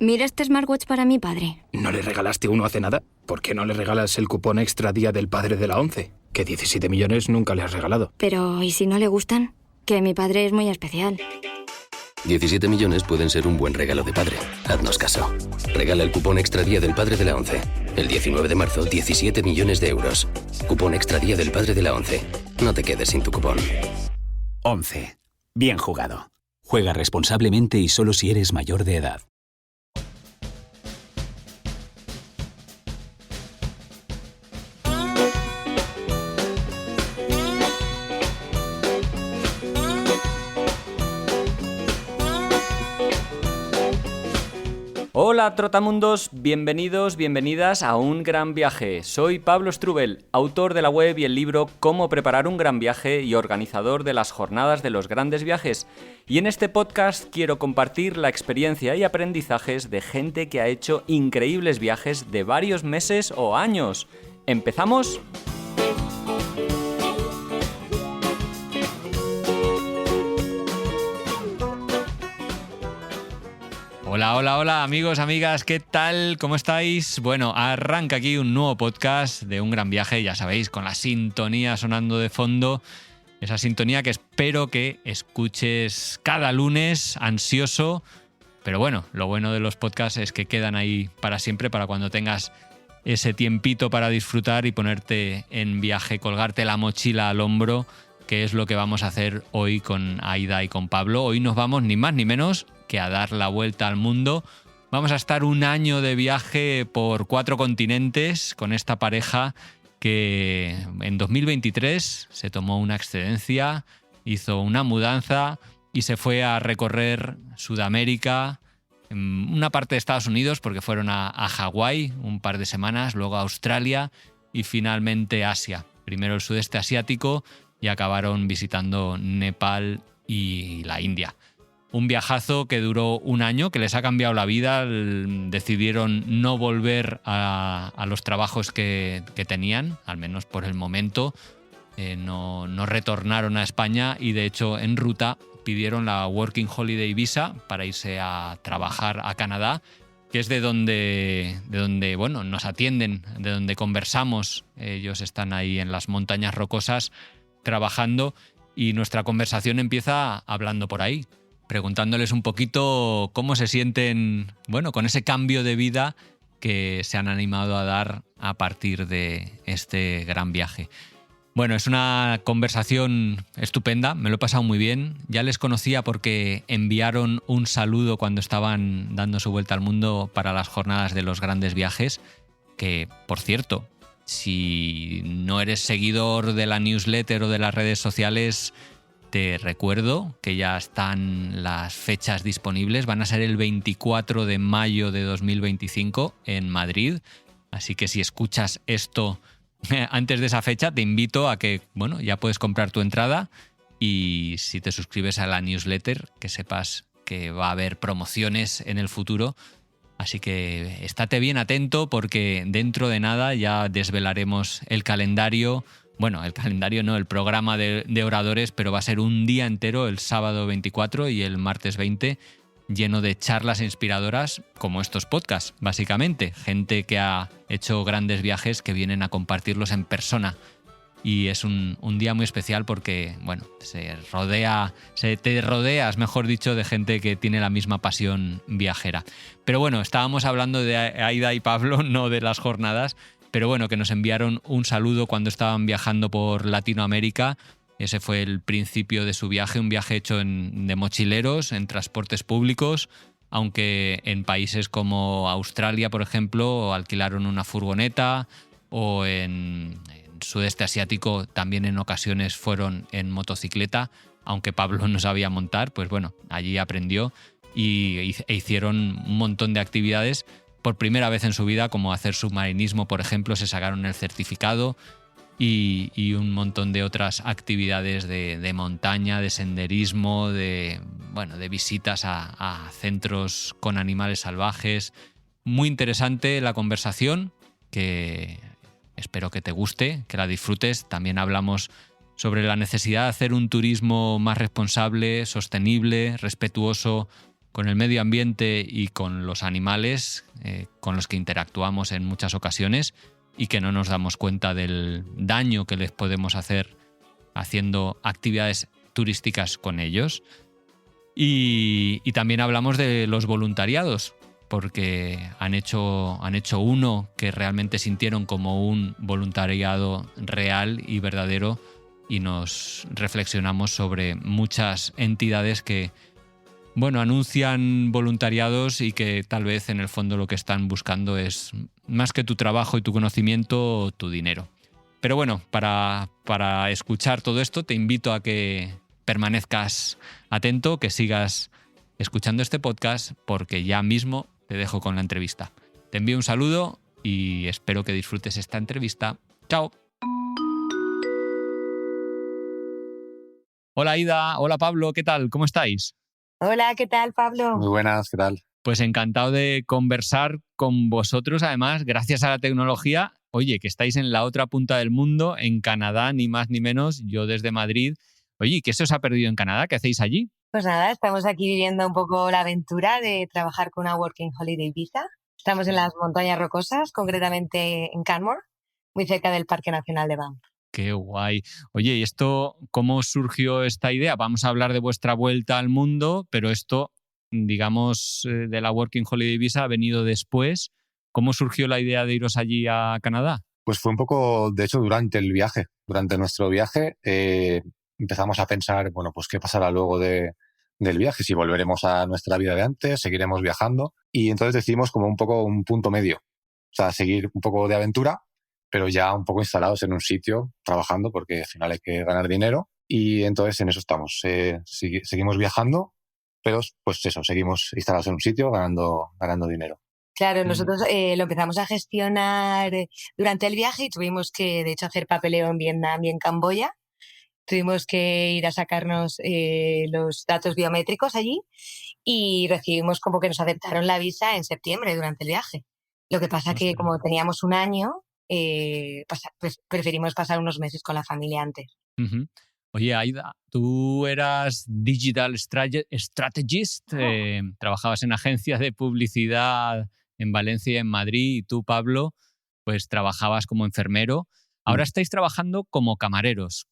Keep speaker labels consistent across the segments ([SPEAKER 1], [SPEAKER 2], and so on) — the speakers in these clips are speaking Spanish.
[SPEAKER 1] Mira este smartwatch para mi padre.
[SPEAKER 2] ¿No le regalaste uno hace nada? ¿Por qué no le regalas el cupón extra Día del Padre de la ONCE? Que 17 millones nunca le has regalado.
[SPEAKER 1] Pero, ¿y si no le gustan? Que mi padre es muy especial.
[SPEAKER 3] 17 millones pueden ser un buen regalo de padre. Haznos caso. Regala el cupón extra Día del Padre de la ONCE. El 19 de marzo, 17 millones de euros. Cupón extra Día del Padre de la ONCE. No te quedes sin tu cupón.
[SPEAKER 4] 11. Bien jugado. Juega responsablemente y solo si eres mayor de edad.
[SPEAKER 5] Hola trotamundos, bienvenidos, bienvenidas a Un Gran Viaje. Soy Pablo Strubel, autor de la web y el libro Cómo preparar un gran viaje y organizador de las jornadas de los grandes viajes. Y en este podcast quiero compartir la experiencia y aprendizajes de gente que ha hecho increíbles viajes de varios meses o años. ¿Empezamos? Hola amigos, amigas, ¿qué tal? ¿Cómo estáis? Bueno, arranca aquí un nuevo podcast de Un Gran Viaje, ya sabéis, con la sintonía sonando de fondo, esa sintonía que espero que escuches cada lunes, ansioso, pero bueno, lo bueno de los podcasts es que quedan ahí para siempre, para cuando tengas ese tiempito para disfrutar y ponerte en viaje, colgarte la mochila al hombro, que es lo que vamos a hacer hoy con Aida y con Pablo. Hoy nos vamos ni más ni menos que a dar la vuelta al mundo. Vamos a estar un año de viaje por 4 continentes con esta pareja que en 2023 se tomó una excedencia, hizo una mudanza y se fue a recorrer Sudamérica, una parte de Estados Unidos porque fueron a Hawái un par de semanas, luego a Australia y finalmente Asia. Primero el sudeste asiático y acabaron visitando Nepal y la India. Un viajazo que duró un año, que les ha cambiado la vida. Decidieron no volver a los trabajos que tenían, al menos por el momento. No retornaron a España y de hecho en ruta pidieron la Working Holiday Visa para irse a trabajar a Canadá, que es de donde bueno, nos atienden, de donde conversamos. Ellos están ahí en las montañas rocosas trabajando y nuestra conversación empieza hablando por ahí, preguntándoles un poquito cómo se sienten, bueno, con ese cambio de vida que se han animado a dar a partir de este gran viaje. Bueno, es una conversación estupenda, me lo he pasado muy bien. Ya les conocía porque enviaron un saludo cuando estaban dando su vuelta al mundo para las jornadas de los grandes viajes, que, por cierto, si no eres seguidor de la newsletter o de las redes sociales, te recuerdo que ya están las fechas disponibles. Van a ser el 24 de mayo de 2025 en Madrid. Así que si escuchas esto antes de esa fecha, te invito a que, bueno, ya puedes comprar tu entrada y si te suscribes a la newsletter, que sepas que va a haber promociones en el futuro. Así que estate bien atento porque dentro de nada ya desvelaremos el calendario. Bueno, el calendario no, el programa de oradores, pero va a ser un día entero, el sábado 24 y el martes 20, lleno de charlas inspiradoras como estos podcasts, básicamente. Gente que ha hecho grandes viajes que vienen a compartirlos en persona. Y es un día muy especial porque, bueno, te rodeas, mejor dicho, de gente que tiene la misma pasión viajera. Pero bueno, estábamos hablando de Aida y Pablo, no de las jornadas. Pero bueno, que nos enviaron un saludo cuando estaban viajando por Latinoamérica. Ese fue el principio de su viaje, un viaje hecho de mochileros, en transportes públicos, aunque en países como Australia, por ejemplo, alquilaron una furgoneta, o en sudeste asiático también en ocasiones fueron en motocicleta, aunque Pablo no sabía montar, pues bueno, allí aprendió e hicieron un montón de actividades. Por primera vez en su vida, como hacer submarinismo, por ejemplo, se sacaron el certificado y un montón de otras actividades de montaña, de senderismo, de visitas a centros con animales salvajes. Muy interesante la conversación, que espero que te guste, que la disfrutes. También hablamos sobre la necesidad de hacer un turismo más responsable, sostenible, respetuoso con el medio ambiente y con los animales con los que interactuamos en muchas ocasiones y que no nos damos cuenta del daño que les podemos hacer haciendo actividades turísticas con ellos. Y también hablamos de los voluntariados, porque han hecho uno que realmente sintieron como un voluntariado real y verdadero, y nos reflexionamos sobre muchas entidades que, bueno, anuncian voluntariados y que tal vez en el fondo lo que están buscando es, más que tu trabajo y tu conocimiento, tu dinero. Pero bueno, para escuchar todo esto te invito a que permanezcas atento, que sigas escuchando este podcast, porque ya mismo te dejo con la entrevista. Te envío un saludo y espero que disfrutes esta entrevista. ¡Chao! Hola Aida, hola Pablo, ¿qué tal? ¿Cómo estáis?
[SPEAKER 6] Hola, ¿qué tal, Pablo?
[SPEAKER 7] Muy buenas, ¿qué tal?
[SPEAKER 5] Pues encantado de conversar con vosotros, además, gracias a la tecnología. Oye, que estáis en la otra punta del mundo, en Canadá, ni más ni menos, yo desde Madrid. Oye, ¿qué se os ha perdido en Canadá? ¿Qué hacéis allí?
[SPEAKER 6] Pues nada, estamos aquí viviendo un poco la aventura de trabajar con una Working Holiday Visa. Estamos en las montañas rocosas, concretamente en Canmore, muy cerca del Parque Nacional de Banff.
[SPEAKER 5] Qué guay. Oye, ¿y esto cómo surgió esta idea? Vamos a hablar de vuestra vuelta al mundo, pero esto, digamos, de la Working Holiday Visa ha venido después. ¿Cómo surgió la idea de iros allí a Canadá?
[SPEAKER 7] Pues fue un poco, de hecho, durante nuestro viaje, empezamos a pensar, bueno, pues qué pasará luego del viaje, si volveremos a nuestra vida de antes, seguiremos viajando, y entonces decidimos como un poco un punto medio, o sea, seguir un poco de aventura, pero ya un poco instalados en un sitio, trabajando, porque al final hay que ganar dinero, y entonces en eso estamos. Seguimos viajando, pero pues eso, seguimos instalados en un sitio ganando dinero.
[SPEAKER 6] Claro, nosotros lo empezamos a gestionar durante el viaje y tuvimos que, de hecho, hacer papeleo en Vietnam y en Camboya. Tuvimos que ir a sacarnos los datos biométricos allí y recibimos como que nos aceptaron la visa en septiembre durante el viaje. Lo que pasa que como teníamos un año, pues preferimos pasar unos meses con la familia antes.
[SPEAKER 5] Uh-huh. Oye, Aida, tú eras Digital Strategist, trabajabas en agencias de publicidad en Valencia y en Madrid, y tú, Pablo, pues trabajabas como enfermero. Ahora estáis trabajando como camareros.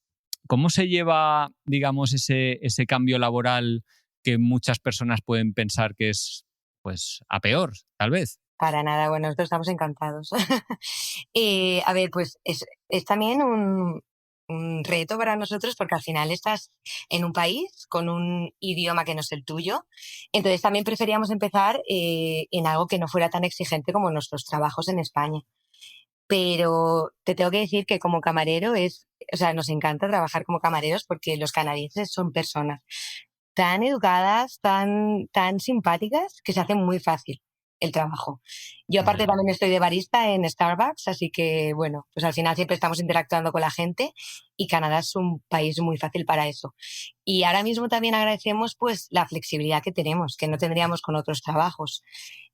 [SPEAKER 5] ¿Cómo se lleva, digamos, ese cambio laboral que muchas personas pueden pensar que es, pues, a peor, tal vez?
[SPEAKER 6] Para nada, bueno, nosotros estamos encantados. A ver, pues es también un reto para nosotros porque al final estás en un país con un idioma que no es el tuyo. Entonces también preferíamos empezar en algo que no fuera tan exigente como nuestros trabajos en España. Pero te tengo que decir que como camarero nos encanta trabajar como camareros porque los canadienses son personas tan educadas, tan simpáticas, que se hace muy fácil el trabajo. Yo aparte también estoy de barista en Starbucks, así que bueno, pues al final siempre estamos interactuando con la gente y Canadá es un país muy fácil para eso. Y ahora mismo también agradecemos pues la flexibilidad que tenemos, que no tendríamos con otros trabajos.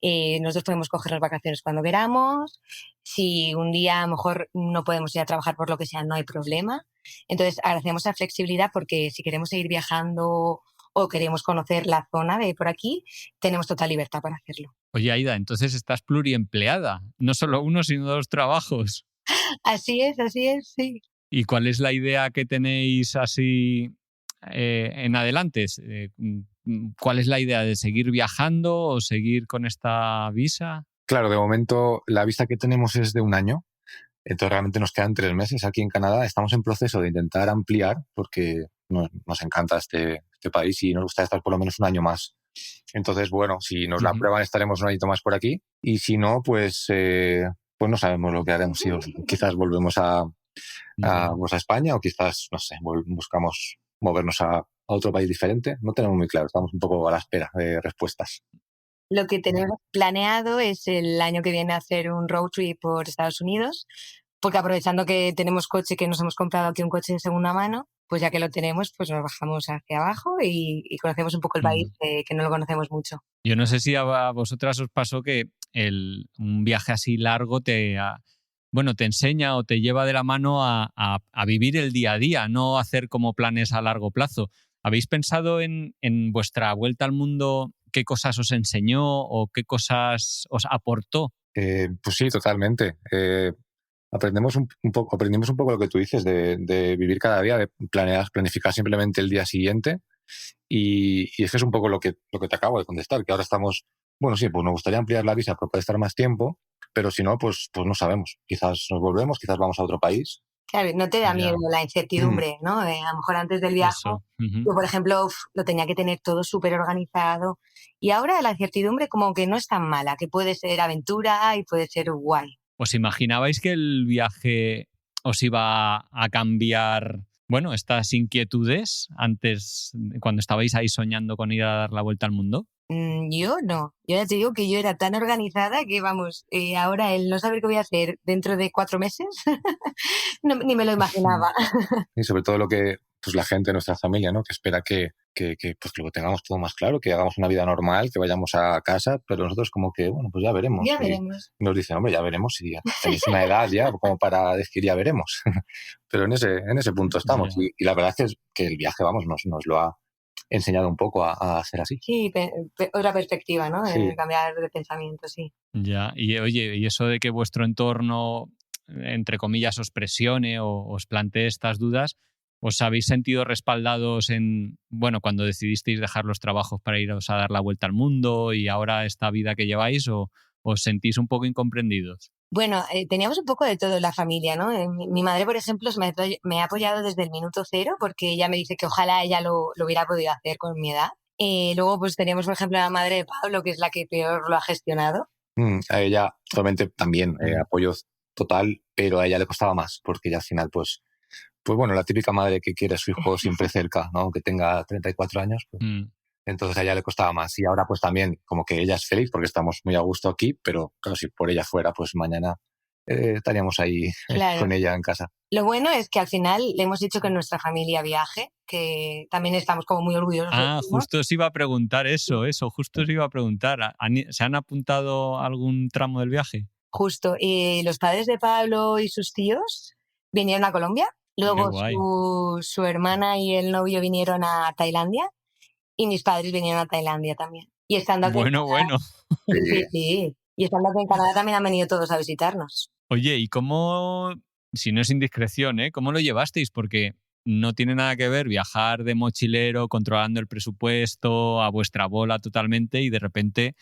[SPEAKER 6] Nosotros podemos coger las vacaciones cuando queramos, si un día a lo mejor no podemos ir a trabajar por lo que sea, no hay problema. Entonces agradecemos la flexibilidad porque si queremos seguir viajando o queremos conocer la zona de por aquí, tenemos total libertad para hacerlo.
[SPEAKER 5] Oye, Aida, entonces estás pluriempleada, no solo uno, sino dos trabajos.
[SPEAKER 6] Así es, sí.
[SPEAKER 5] ¿Y cuál es la idea que tenéis así en adelante? ¿Cuál es la idea de seguir viajando o seguir con esta visa?
[SPEAKER 7] Claro, de momento la visa que tenemos es de un año, entonces realmente nos quedan 3 meses aquí en Canadá. Estamos en proceso de intentar ampliar porque nos encanta este país y nos gusta estar por lo menos un año más. Entonces, bueno, si nos la aprueban estaremos un añito más por aquí y si no, pues no sabemos lo que haremos. Quizás volvemos a España o quizás, no sé, buscamos movernos a otro país diferente. No tenemos muy claro, estamos un poco a la espera de respuestas.
[SPEAKER 6] Lo que tenemos planeado es el año que viene hacer un road trip por Estados Unidos, porque aprovechando que tenemos coche, que nos hemos comprado aquí un coche de segunda mano, pues ya que lo tenemos, pues nos bajamos hacia abajo y conocemos un poco el país, que no lo conocemos mucho.
[SPEAKER 5] Yo no sé si a vosotras os pasó que un viaje así largo te enseña o te lleva de la mano a vivir el día a día, no hacer como planes a largo plazo. ¿Habéis pensado en vuestra vuelta al mundo qué cosas os enseñó o qué cosas os aportó.
[SPEAKER 7] Pues sí, totalmente. Aprendimos un poco lo que tú dices de vivir cada día, de planificar simplemente el día siguiente. Y es que es un poco lo que te acabo de contestar, que ahora estamos, bueno, sí, pues nos gustaría ampliar la visa para poder estar más tiempo, pero si no, pues no sabemos. Quizás nos volvemos, quizás vamos a otro país.
[SPEAKER 6] Claro, no te da
[SPEAKER 5] Ya.
[SPEAKER 6] miedo la incertidumbre, ¿no? A lo mejor antes del viaje,
[SPEAKER 5] Eso. Ujú.
[SPEAKER 6] yo, por ejemplo, lo tenía que tener todo súper organizado. Y ahora la incertidumbre como que no es tan mala, que puede ser aventura y puede ser guay.
[SPEAKER 5] ¿Os imaginabais que el viaje os iba a cambiar, bueno, estas inquietudes antes, cuando estabais ahí soñando con ir a dar la vuelta al mundo?
[SPEAKER 6] Yo no. Yo ya te digo que yo era tan organizada que, vamos, ahora el no saber qué voy a hacer dentro de 4 meses, ni me lo imaginaba.
[SPEAKER 7] Y sobre todo lo que pues la gente de nuestra familia, ¿no? Que espera pues, que lo tengamos todo más claro, que hagamos una vida normal, que vayamos a casa, pero nosotros como que, bueno, pues ya veremos.
[SPEAKER 6] Ya
[SPEAKER 7] Y
[SPEAKER 6] veremos.
[SPEAKER 7] nos dicen, hombre, ya veremos si ya tenéis una edad ya como para decir ya veremos. Pero en ese punto estamos.
[SPEAKER 5] Ya.
[SPEAKER 7] Y la verdad es que el viaje, vamos, nos lo ha enseñado un poco a hacer así.
[SPEAKER 6] Sí, otra perspectiva, ¿no?
[SPEAKER 7] Sí.
[SPEAKER 6] Cambiar de pensamiento, sí.
[SPEAKER 5] Ya, y oye, y eso de que vuestro entorno, entre comillas, os presione o os plantee estas dudas, ¿os habéis sentido respaldados en, bueno, cuando decidisteis dejar los trabajos para iros a dar la vuelta al mundo y ahora esta vida que lleváis, o os sentís un poco incomprendidos?
[SPEAKER 6] Bueno, teníamos un poco de todo en la familia, ¿no? Mi madre, por ejemplo, me ha apoyado desde el minuto cero porque ella me dice que ojalá ella lo hubiera podido hacer con mi edad. Luego, pues teníamos, por ejemplo, a la madre de Pablo, que es la que peor lo ha gestionado.
[SPEAKER 7] A ella totalmente también apoyo total, pero a ella le costaba más, porque ella al final, pues bueno, la típica madre que quiere a su hijo siempre cerca, ¿no? Aunque tenga 34 años, pues, entonces a ella le costaba más. Y ahora pues también como que ella es feliz porque estamos muy a gusto aquí, pero claro, si por ella fuera, pues mañana estaríamos ahí
[SPEAKER 6] Claro.
[SPEAKER 7] con ella en casa.
[SPEAKER 6] Lo bueno es que al final le hemos dicho que nuestra familia viaje, que también estamos como muy orgullosos.
[SPEAKER 5] Ah,
[SPEAKER 6] ¿no?
[SPEAKER 5] justo os iba a preguntar eso, justo os iba a preguntar. ¿Se han apuntado a algún tramo del viaje?
[SPEAKER 6] Justo. Los padres de Pablo y sus tíos vinieron a Colombia. Luego
[SPEAKER 5] Qué guay.
[SPEAKER 6] su hermana y el novio vinieron a Tailandia y mis padres vinieron a Tailandia también. Y estando aquí
[SPEAKER 5] Bueno.
[SPEAKER 6] sí. Y estando aquí en Canadá también han venido todos a visitarnos.
[SPEAKER 5] Oye, ¿y cómo, si no es indiscreción, cómo lo llevasteis? Porque no tiene nada que ver viajar de mochilero, controlando el presupuesto, a vuestra bola totalmente, y de repente,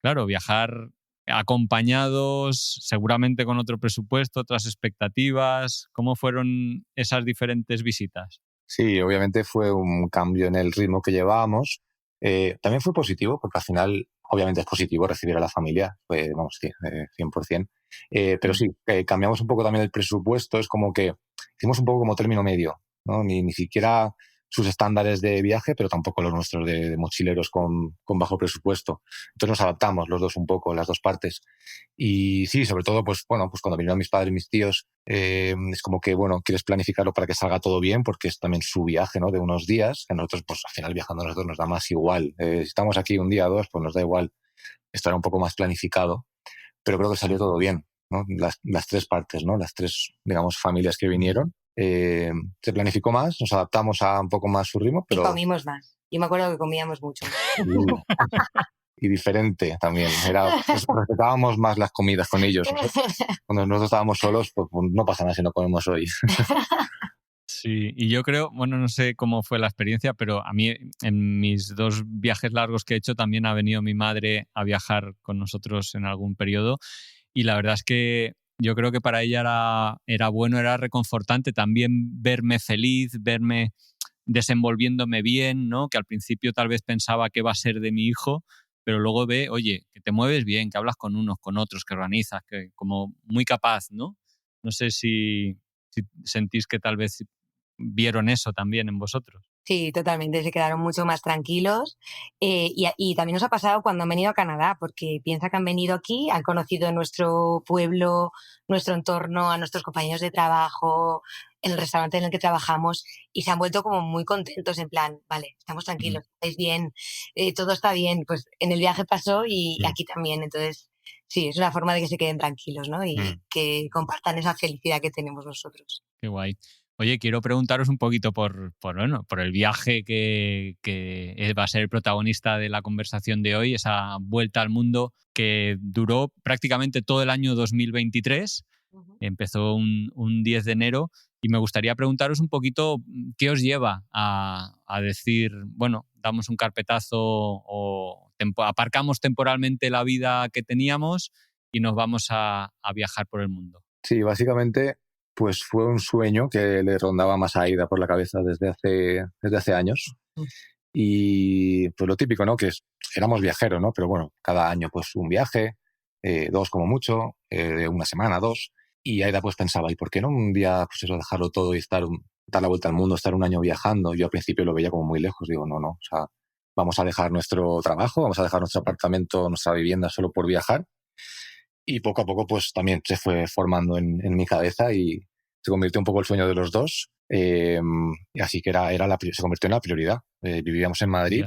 [SPEAKER 5] claro, viajar acompañados, seguramente con otro presupuesto, otras expectativas. ¿Cómo fueron esas diferentes visitas?
[SPEAKER 7] Sí, obviamente fue un cambio en el ritmo que llevábamos. También fue positivo, porque al final, obviamente es positivo recibir a la familia, vamos, sí, 100%. Pero sí, cambiamos un poco también el presupuesto, es como que hicimos un poco como término medio, ¿no? Ni siquiera sus estándares de viaje, pero tampoco los nuestros de mochileros con bajo presupuesto. Entonces nos adaptamos los dos un poco, las dos partes. Y sí, sobre todo, pues bueno, pues cuando vinieron mis padres y mis tíos, es como que, bueno, quieres planificarlo para que salga todo bien, porque es también su viaje, ¿no? De unos días, que a nosotros, pues al final viajando nosotros nos da más igual. Si estamos aquí un día o dos, pues nos da igual estar un poco más planificado, pero creo que salió todo bien, ¿no? Las tres partes, ¿no? Las tres, digamos, familias que vinieron. Se planificó más, nos adaptamos a un poco más su ritmo, pero...
[SPEAKER 6] Y comimos más. Yo me acuerdo que comíamos mucho.
[SPEAKER 7] Y diferente también. Respetábamos más las comidas con ellos. Cuando nosotros estábamos solos, pues no pasa nada si no comemos hoy.
[SPEAKER 5] Sí, y yo creo, bueno, no sé cómo fue la experiencia, pero a mí en mis 2 viajes largos que he hecho también ha venido mi madre a viajar con nosotros en algún periodo, y la verdad es que yo creo que para ella era bueno, era reconfortante también verme feliz, verme desenvolviéndome bien, ¿no? Que al principio tal vez pensaba que va a ser de mi hijo, pero luego ve, oye, que te mueves bien, que hablas con unos, con otros, que organizas, que como muy capaz, ¿no? No sé si sentís que tal vez vieron eso también en vosotros.
[SPEAKER 6] Sí, totalmente, se quedaron mucho más tranquilos. Y también nos ha pasado cuando han venido a Canadá, porque piensa que han venido aquí, han conocido nuestro pueblo, nuestro entorno, a nuestros compañeros de trabajo, en el restaurante en el que trabajamos, y se han vuelto como muy contentos, en plan, vale, estamos tranquilos, estáis bien, todo está bien. Pues en el viaje pasó y aquí también, entonces sí, es una forma de que se queden tranquilos, ¿no? Y que compartan esa felicidad que tenemos nosotros.
[SPEAKER 5] Qué guay. Oye, quiero preguntaros un poquito por el viaje que va a ser el protagonista de la conversación de hoy, esa vuelta al mundo que duró prácticamente todo el año 2023. Empezó un 10 de enero y me gustaría preguntaros un poquito qué os lleva a decir, bueno, damos un carpetazo o aparcamos temporalmente la vida que teníamos y nos vamos a viajar por el mundo.
[SPEAKER 7] Sí, básicamente pues fue un sueño que le rondaba más a Aida por la cabeza desde hace años. Y pues lo típico, ¿no? Éramos viajeros, ¿no? Pero bueno, cada año pues un viaje, 2 como mucho, de una semana, 2. Y Aida pues pensaba, ¿y por qué no un día pues eso, dejarlo todo y dar la vuelta al mundo, estar un año viajando? Yo al principio lo veía como muy lejos, digo, no, o sea, vamos a dejar nuestro trabajo, vamos a dejar nuestro apartamento, nuestra vivienda solo por viajar. Y poco a poco pues también se fue formando en mi cabeza y se convirtió un poco el sueño de los dos. Y así que se convirtió en la prioridad. Vivíamos en Madrid,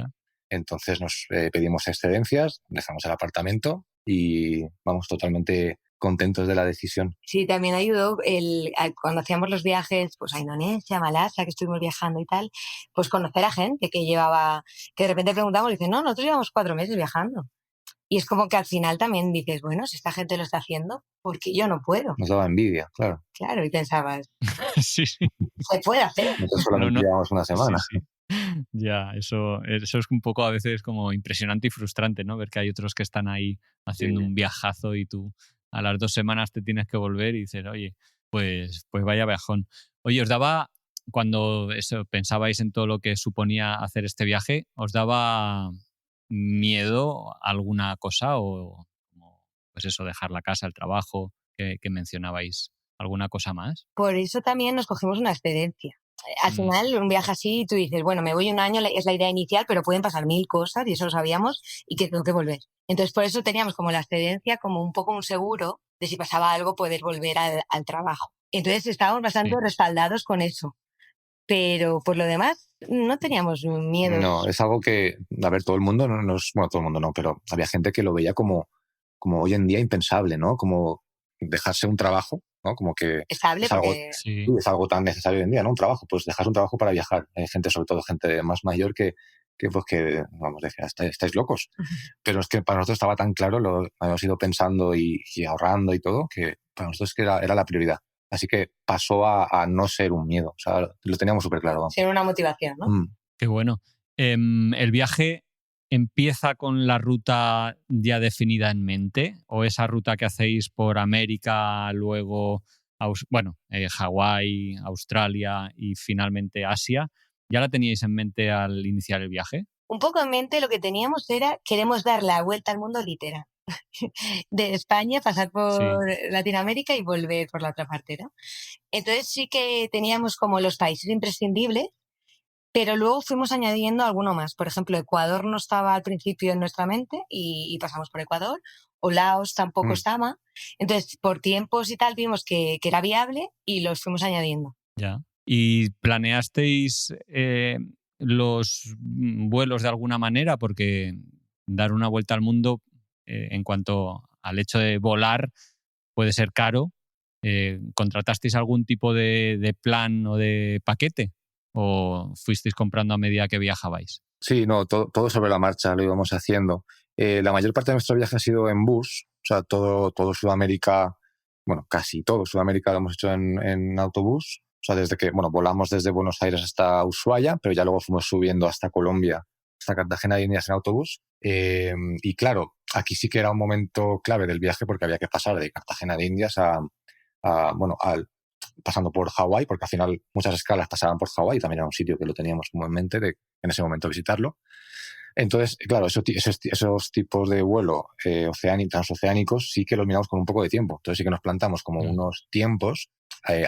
[SPEAKER 7] entonces nos pedimos excedencias, dejamos el apartamento y vamos totalmente contentos de la decisión.
[SPEAKER 6] Sí, también ayudó cuando hacíamos los viajes pues a Indonesia, Malasia, que estuvimos viajando y tal, pues conocer a gente que de repente preguntamos y dicen, no, nosotros llevamos 4 meses viajando. Y es como que al final también dices, bueno, si esta gente lo está hahaciendo, ¿por qué yo no puedo?
[SPEAKER 7] Nos daba envidia, claro.
[SPEAKER 6] Claro, y pensabas,
[SPEAKER 5] sí.
[SPEAKER 6] Se puede hacer.
[SPEAKER 7] Nosotros solamente llevamos una semana.
[SPEAKER 5] Sí. Ya, eso es un poco a veces como impresionante y frustrante, ¿no? Ver que hay otros que están ahí haciendo un viajazo y tú a las 2 semanas te tienes que volver y dices, oye, pues vaya viajón. Oye, ¿os daba, cuando pensabais en todo lo que suponía hacer este viaje, os daba miedo a alguna cosa o como, pues eso, dejar la casa, el trabajo que mencionabais? ¿Alguna cosa más?
[SPEAKER 6] Por eso también nos cogimos una excedencia. Al final, un viaje así, tú dices, bueno, me voy un año, es la idea inicial, pero pueden pasar 1000 cosas y eso lo sabíamos y que tengo que volver. Entonces, por eso teníamos como la excedencia, como un poco un seguro de si pasaba algo, poder volver al trabajo. Entonces, estábamos bastante respaldados con eso. Pero por lo demás, no teníamos miedo.
[SPEAKER 7] No, es algo que, a ver, todo el mundo, bueno, todo el mundo no, pero había gente que lo veía como hoy en día impensable, ¿no? Como dejarse un trabajo, ¿no? Como que
[SPEAKER 6] estable,
[SPEAKER 7] es algo tan necesario hoy en día, ¿no? Un trabajo, pues dejar un trabajo para viajar. Hay gente, sobre todo gente más mayor, que vamos, decía, estáis locos. Pero es que para nosotros estaba tan claro, lo habíamos ido pensando y ahorrando y todo, que para nosotros que era la prioridad. Así que pasó a no ser un miedo. O sea, lo teníamos súper claro. Vamos.
[SPEAKER 6] Ser una motivación, ¿no?
[SPEAKER 5] Qué bueno. ¿El viaje empieza con la ruta ya definida en mente? ¿O esa ruta que hacéis por América, luego Hawái, Australia y finalmente Asia, ya la teníais en mente al iniciar el viaje?
[SPEAKER 6] Un poco en mente lo que teníamos era, queremos dar la vuelta al mundo literal. De España, pasar por Latinoamérica y volver por la otra parte, ¿no? Entonces sí que teníamos como los países imprescindibles, pero luego fuimos añadiendo alguno más. Por ejemplo, Ecuador no estaba al principio en nuestra mente y pasamos por Ecuador, o Laos tampoco estaba. Entonces, por tiempos y tal, vimos que era viable y los fuimos añadiendo.
[SPEAKER 5] Ya. ¿Y planeasteis los vuelos de alguna manera? Porque dar una vuelta al mundo, en cuanto al hecho de volar, puede ser caro. ¿Contratasteis algún tipo de plan o de paquete? ¿O fuisteis comprando a medida que viajabais?
[SPEAKER 7] Sí, no, todo sobre la marcha lo íbamos haciendo. La mayor parte de nuestro viaje ha sido en bus, o sea, todo Sudamérica, bueno, casi todo Sudamérica lo hemos hecho en autobús. O sea, desde que, volamos desde Buenos Aires hasta Ushuaia, pero ya luego fuimos subiendo hasta Colombia, hasta Cartagena de Indias en autobús. Y claro, aquí sí que era un momento clave del viaje porque había que pasar de Cartagena de Indias pasando por Hawái, porque al final muchas escalas pasaban por Hawái, también era un sitio que lo teníamos como en mente de en ese momento visitarlo. Entonces, claro, esos tipos de vuelo transoceánicos sí que los miramos con un poco de tiempo. Entonces sí que nos plantamos como unos tiempos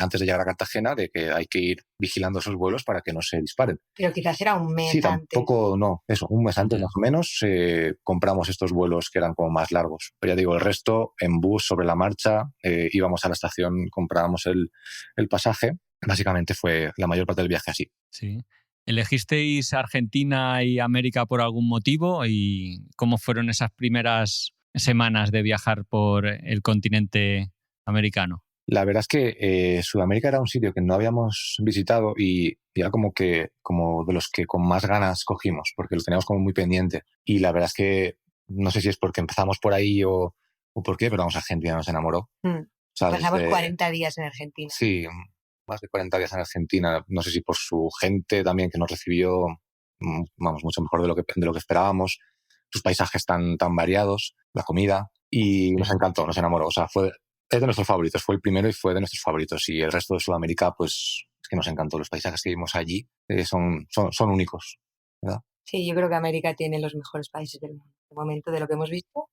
[SPEAKER 7] antes de llegar a Cartagena de que hay que ir vigilando esos vuelos para que no se disparen.
[SPEAKER 6] Pero quizás era un mes
[SPEAKER 7] antes. Sí,
[SPEAKER 6] antes.
[SPEAKER 7] Tampoco, no, eso, un mes antes más o menos compramos estos vuelos que eran como más largos. Pero ya digo, el resto en bus, sobre la marcha, íbamos a la estación, comprábamos el pasaje. Básicamente fue la mayor parte del viaje así.
[SPEAKER 5] Sí. ¿Elegisteis Argentina y América por algún motivo? ¿Y cómo fueron esas primeras semanas de viajar por el continente americano?
[SPEAKER 7] La verdad es que Sudamérica era un sitio que no habíamos visitado y era como de los que con más ganas cogimos, porque lo teníamos como muy pendiente. Y la verdad es que no sé si es porque empezamos por ahí o por qué, pero vamos, Argentina nos enamoró. O sea,
[SPEAKER 6] Pasamos 40 días en Argentina.
[SPEAKER 7] Sí, más de 40 días en Argentina. No sé si por su gente también, que nos recibió, vamos, mucho mejor de lo que esperábamos. Sus paisajes tan variados, la comida. Y nos encantó, nos enamoró. O sea, es de nuestros favoritos. Fue el primero y fue de nuestros favoritos. Y el resto de Sudamérica, pues, es que nos encantó. Los paisajes que vimos allí son únicos, ¿verdad?
[SPEAKER 6] Sí, yo creo que América tiene los mejores países del mundo. De momento, de lo que hemos visto.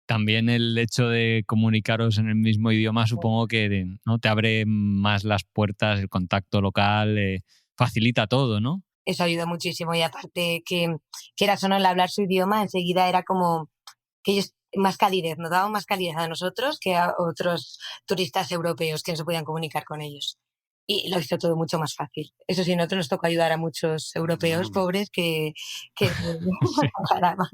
[SPEAKER 5] También el hecho de comunicaros en el mismo idioma supongo que, ¿no?, te abre más las puertas, el contacto local, facilita todo, ¿no?
[SPEAKER 6] Eso ayuda muchísimo y aparte que quieras o no, el hablar su idioma enseguida era como que ellos más calidez, nos daban más calidez a nosotros que a otros turistas europeos que no se podían comunicar con ellos. Y lo hizo todo mucho más fácil. Eso sí, nosotros nos tocó ayudar a muchos europeos pobres que
[SPEAKER 5] Sí.
[SPEAKER 6] paraban.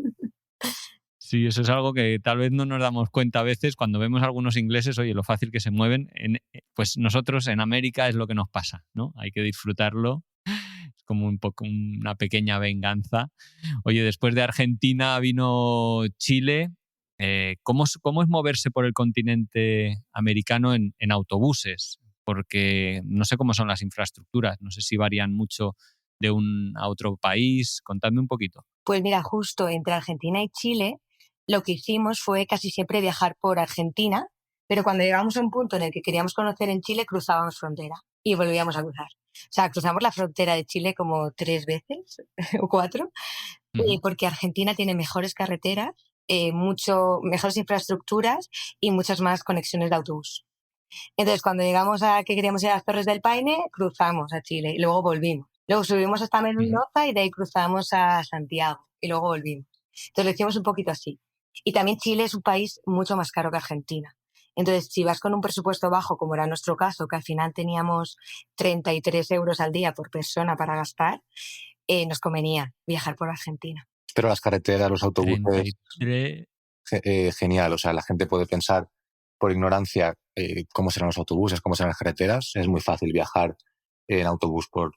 [SPEAKER 5] Sí, eso es algo que tal vez no nos damos cuenta a veces cuando vemos a algunos ingleses, oye, lo fácil que se mueven. Pues nosotros en América es lo que nos pasa, ¿no? Hay que disfrutarlo. Es como un poco una pequeña venganza. Oye, después de Argentina vino Chile. ¿Cómo es moverse por el continente americano en autobuses? Porque no sé cómo son las infraestructuras, no sé si varían mucho de un a otro país. Contadme un poquito.
[SPEAKER 6] Pues mira, justo entre Argentina y Chile, lo que hicimos fue casi siempre viajar por Argentina, pero cuando llegamos a un punto en el que queríamos conocer en Chile, cruzábamos frontera y volvíamos a cruzar. O sea, cruzamos la frontera de Chile como 3 veces o 4, porque Argentina tiene mejores carreteras, mejores infraestructuras y muchas más conexiones de autobús. Entonces, cuando llegamos a que queríamos ir a las Torres del Paine, cruzamos a Chile y luego volvimos. Luego subimos hasta Mendoza y de ahí cruzamos a Santiago y luego volvimos. Entonces lo hicimos un poquito así. Y también Chile es un país mucho más caro que Argentina. Entonces, si vas con un presupuesto bajo, como era nuestro caso, que al final teníamos 33 euros al día por persona para gastar, nos convenía viajar por Argentina.
[SPEAKER 7] Pero las carreteras, los autobuses,
[SPEAKER 5] 33.
[SPEAKER 7] Genial. O sea, la gente puede pensar por ignorancia cómo serán los autobuses, cómo serán las carreteras. Es muy fácil viajar en autobús por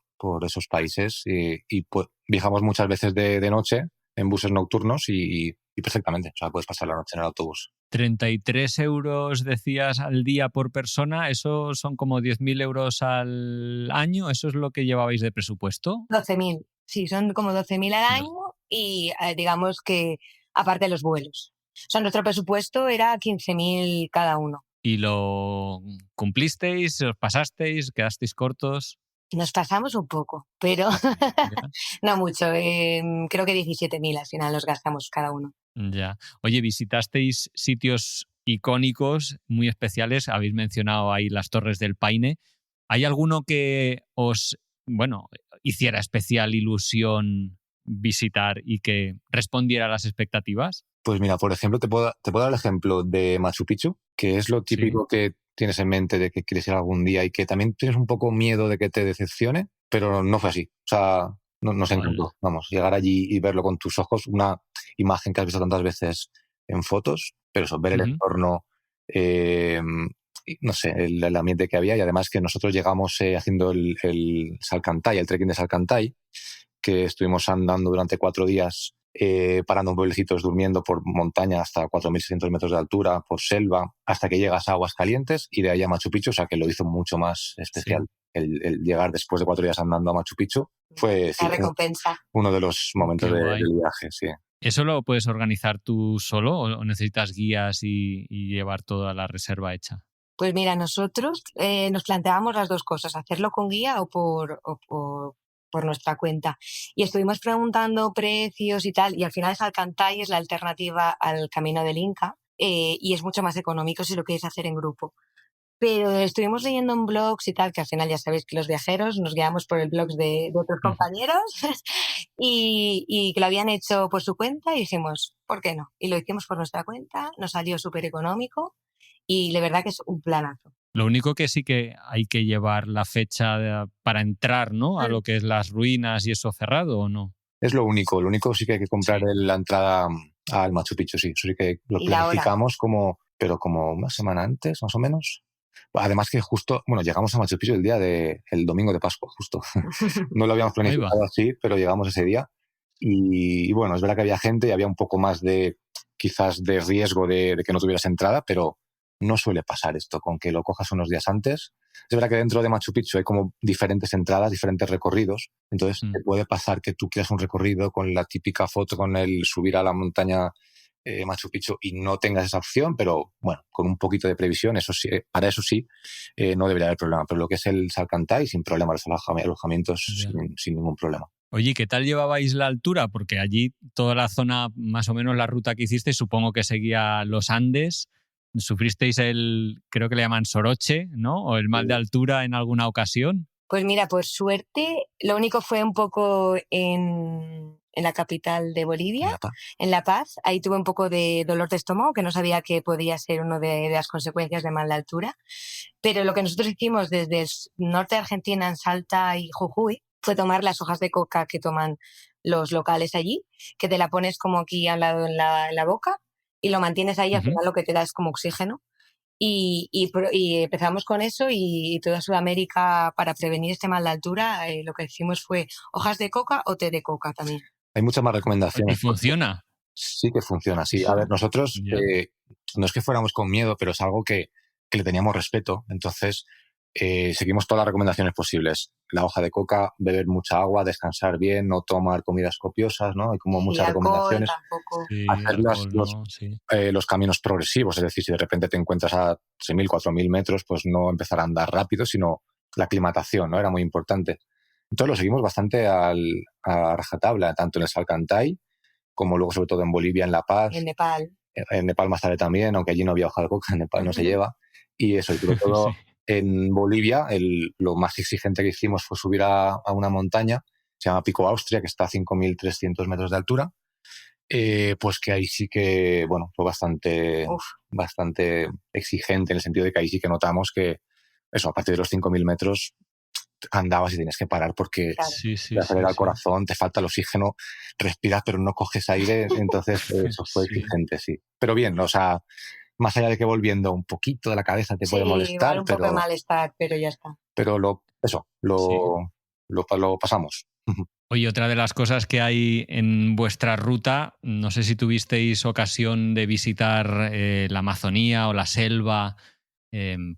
[SPEAKER 7] esos países y pues, viajamos muchas veces de noche en buses nocturnos y perfectamente. O sea, puedes pasar la noche en el autobús.
[SPEAKER 5] 33 euros decías al día por persona, ¿eso son como 10.000 euros al año? ¿Eso es lo que llevabais de presupuesto?
[SPEAKER 6] 12.000, sí, son como 12.000 al año y digamos que aparte de los vuelos. O sea, nuestro presupuesto era 15.000 cada uno.
[SPEAKER 5] ¿Y lo cumplisteis? ¿Os pasasteis? ¿Quedasteis cortos?
[SPEAKER 6] Nos pasamos un poco, pero no mucho. Creo que 17.000 al final los gastamos cada uno.
[SPEAKER 5] Ya. Oye, visitasteis sitios icónicos muy especiales. Habéis mencionado ahí las Torres del Paine. ¿Hay alguno que os, hiciera especial ilusión visitar y que respondiera a las expectativas?
[SPEAKER 7] Pues mira, por ejemplo, te puedo dar el ejemplo de Machu Picchu, que es lo típico que tienes en mente de que quieres ir algún día y que también tienes un poco miedo de que te decepcione, pero no fue así. O sea, nos encantó. Vamos, llegar allí y verlo con tus ojos, una imagen que has visto tantas veces en fotos, pero eso, ver el entorno, no sé, el ambiente que había y además que nosotros llegamos haciendo el Salcantay, el trekking de Salcantay, que estuvimos andando durante 4 días parando en pueblecitos, durmiendo por montaña hasta 4.600 metros de altura, por selva, hasta que llegas a Aguascalientes y de ahí a Machu Picchu, o sea que lo hizo mucho más especial. Sí. El llegar después de 4 días andando a Machu Picchu fue
[SPEAKER 6] la recompensa.
[SPEAKER 7] Uno de los momentos del viaje, sí.
[SPEAKER 5] ¿Eso lo puedes organizar tú solo o necesitas guías y llevar toda la reserva hecha?
[SPEAKER 6] Pues mira, nosotros nos planteábamos las dos cosas, hacerlo con guía o por nuestra cuenta. Y estuvimos preguntando precios y tal, y al final Salcantay es la alternativa al Camino del Inca y es mucho más económico si lo quieres hacer en grupo. Pero estuvimos leyendo en blogs y tal, que al final ya sabéis que los viajeros nos guiamos por el blog de otros compañeros y que lo habían hecho por su cuenta y dijimos, ¿por qué no? Y lo hicimos por nuestra cuenta, nos salió súper económico y de verdad que es un planazo.
[SPEAKER 5] Lo único que sí que hay que llevar la fecha para entrar, ¿no? A lo que es las ruinas y eso cerrado, ¿o no?
[SPEAKER 7] Es lo único sí que hay que comprar la entrada al Machu Picchu, sí. Eso sí que lo planificamos como una semana antes, más o menos. Además que justo, bueno, llegamos a Machu Picchu el domingo de Pascua, justo. No lo habíamos
[SPEAKER 5] Ahí va.
[SPEAKER 7] planificado así, pero llegamos ese día. Y bueno, es verdad que había gente y había un poco más quizás de riesgo de que no tuvieras entrada, pero no suele pasar esto, con que lo cojas unos días antes. Es verdad que dentro de Machu Picchu hay como diferentes entradas, diferentes recorridos. Entonces te puede pasar que tú quieras un recorrido con la típica foto con el subir a la montaña Machu Picchu y no tengas esa opción, pero bueno, con un poquito de previsión, eso sí, para eso sí, no debería haber problema. Pero lo que es el Salcantay, sin problema, los alojamientos sin ningún problema.
[SPEAKER 5] Oye, ¿qué tal llevabais la altura? Porque allí toda la zona, más o menos la ruta que hicisteis, supongo que seguía los Andes. ¿Sufristeis creo que le llaman soroche, ¿no? ¿O el mal de altura en alguna ocasión?
[SPEAKER 6] Pues mira, por suerte, lo único fue un poco en la capital de Bolivia, en La Paz. Ahí tuve un poco de dolor de estómago, que no sabía que podía ser una de las consecuencias de mal de altura. Pero lo que nosotros hicimos desde el norte de Argentina, en Salta y Jujuy, fue tomar las hojas de coca que toman los locales allí, que te la pones como aquí al lado en la boca y lo mantienes ahí, al final lo que te da es como oxígeno. Y empezamos con eso y toda Sudamérica, para prevenir este mal de altura, lo que hicimos fue hojas de coca o té de coca también.
[SPEAKER 7] Hay muchas más recomendaciones.
[SPEAKER 5] ¿Y funciona?
[SPEAKER 7] Sí que funciona, sí. A ver, nosotros no es que fuéramos con miedo, pero es algo que le teníamos respeto. Entonces, seguimos todas las recomendaciones posibles. La hoja de coca, beber mucha agua, descansar bien, no tomar comidas copiosas, ¿no? Hay como muchas recomendaciones. Hacer los caminos progresivos, es decir, si de repente te encuentras a 6.000, 4.000 metros, pues no empezar a andar rápido, sino la aclimatación, ¿no? Era muy importante. Entonces lo seguimos bastante a rajatabla, tanto en el Salcantay como luego sobre todo en Bolivia, en La Paz.
[SPEAKER 6] En Nepal.
[SPEAKER 7] En Nepal más tarde también, aunque allí no había hoja de coca, en Nepal no se lleva. Y eso, y sobre todo en Bolivia, lo más exigente que hicimos fue subir a una montaña, se llama Pico Austria, que está a 5.300 metros de altura. Pues que ahí sí que, bueno, fue bastante exigente en el sentido de que ahí sí que notamos que, eso, a partir de los 5.000 metros andabas y tienes que parar porque te acelera el corazón, te falta el oxígeno, respiras pero no coges aire, entonces eso fue exigente, sí. Pero bien, o sea, más allá de que volviendo un poquito de la cabeza te puede molestar,
[SPEAKER 6] un poco de malestar, pero ya está.
[SPEAKER 7] Pero lo pasamos.
[SPEAKER 5] Oye, otra de las cosas que hay en vuestra ruta, no sé si tuvisteis ocasión de visitar la Amazonía o la selva,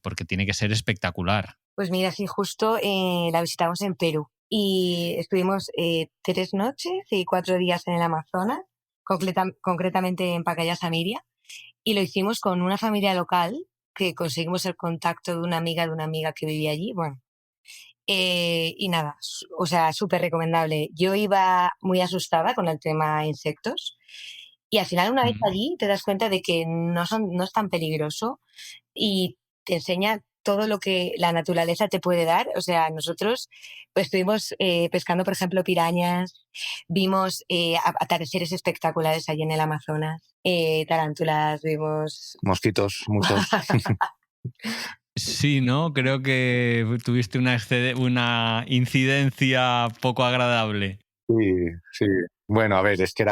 [SPEAKER 5] porque tiene que ser espectacular.
[SPEAKER 6] Pues mira, sí, justo la visitamos en Perú y estuvimos 3 noches y 4 días en el Amazonas, concretamente en Pacaya Samiria, y lo hicimos con una familia local que conseguimos el contacto de una amiga que vivía allí. Bueno, y nada, o sea, súper recomendable. Yo iba muy asustada con el tema insectos y al final una vez allí te das cuenta de que no es tan peligroso y te enseña todo lo que la naturaleza te puede dar. O sea, nosotros pues estuvimos pescando, por ejemplo, pirañas, vimos atardeceres espectaculares allí en el Amazonas, tarántulas, vimos...
[SPEAKER 7] Mosquitos, muchos.
[SPEAKER 5] Sí, ¿no? Creo que tuviste una incidencia poco agradable.
[SPEAKER 7] Sí. Bueno, a ver, es que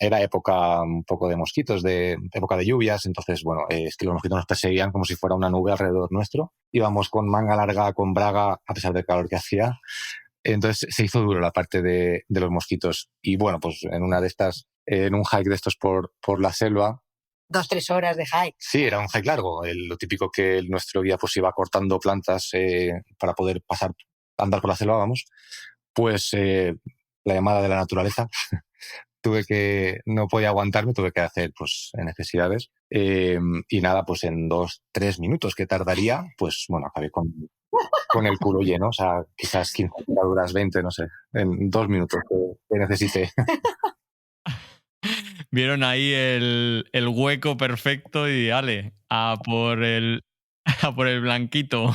[SPEAKER 7] era época un poco de mosquitos, época de lluvias, entonces, bueno, es que los mosquitos nos perseguían como si fuera una nube alrededor nuestro. Íbamos con manga larga, con braga, a pesar del calor que hacía. Entonces se hizo duro la parte de los mosquitos. Y bueno, pues en un hike de estos por la selva,
[SPEAKER 6] 2-3 horas de hike.
[SPEAKER 7] Sí, era un hike largo. Lo típico que nuestro guía pues iba cortando plantas para poder andar por la selva, vamos. Pues la llamada de la naturaleza. No podía aguantarme, tuve que hacer pues necesidades. Y nada, pues en 2-3 minutos que tardaría, pues bueno, acabé con el culo lleno. O sea, quizás 15 horas, 20, no sé, en 2 minutos que necesité.
[SPEAKER 5] Vieron ahí el hueco perfecto y ale, a por el blanquito.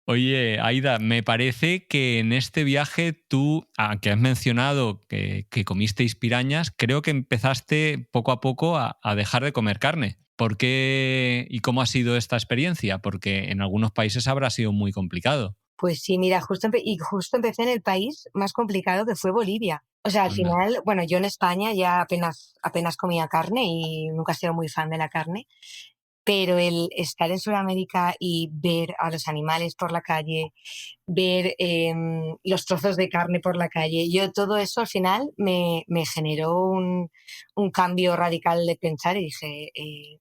[SPEAKER 5] Oye, Aida, me parece que en este viaje tú, que has mencionado que comisteis pirañas, creo que empezaste poco a poco a dejar de comer carne. ¿Por qué y cómo ha sido esta experiencia? Porque en algunos países habrá sido muy complicado.
[SPEAKER 6] Pues sí, mira, justo empecé en el país más complicado, que fue Bolivia. O sea, al final, bueno, yo en España ya apenas comía carne y nunca he sido muy fan de la carne. pero el estar en Sudamérica y ver a los animales por la calle, ver los trozos de carne por la calle, yo todo eso al final me generó un cambio radical de pensar y dije,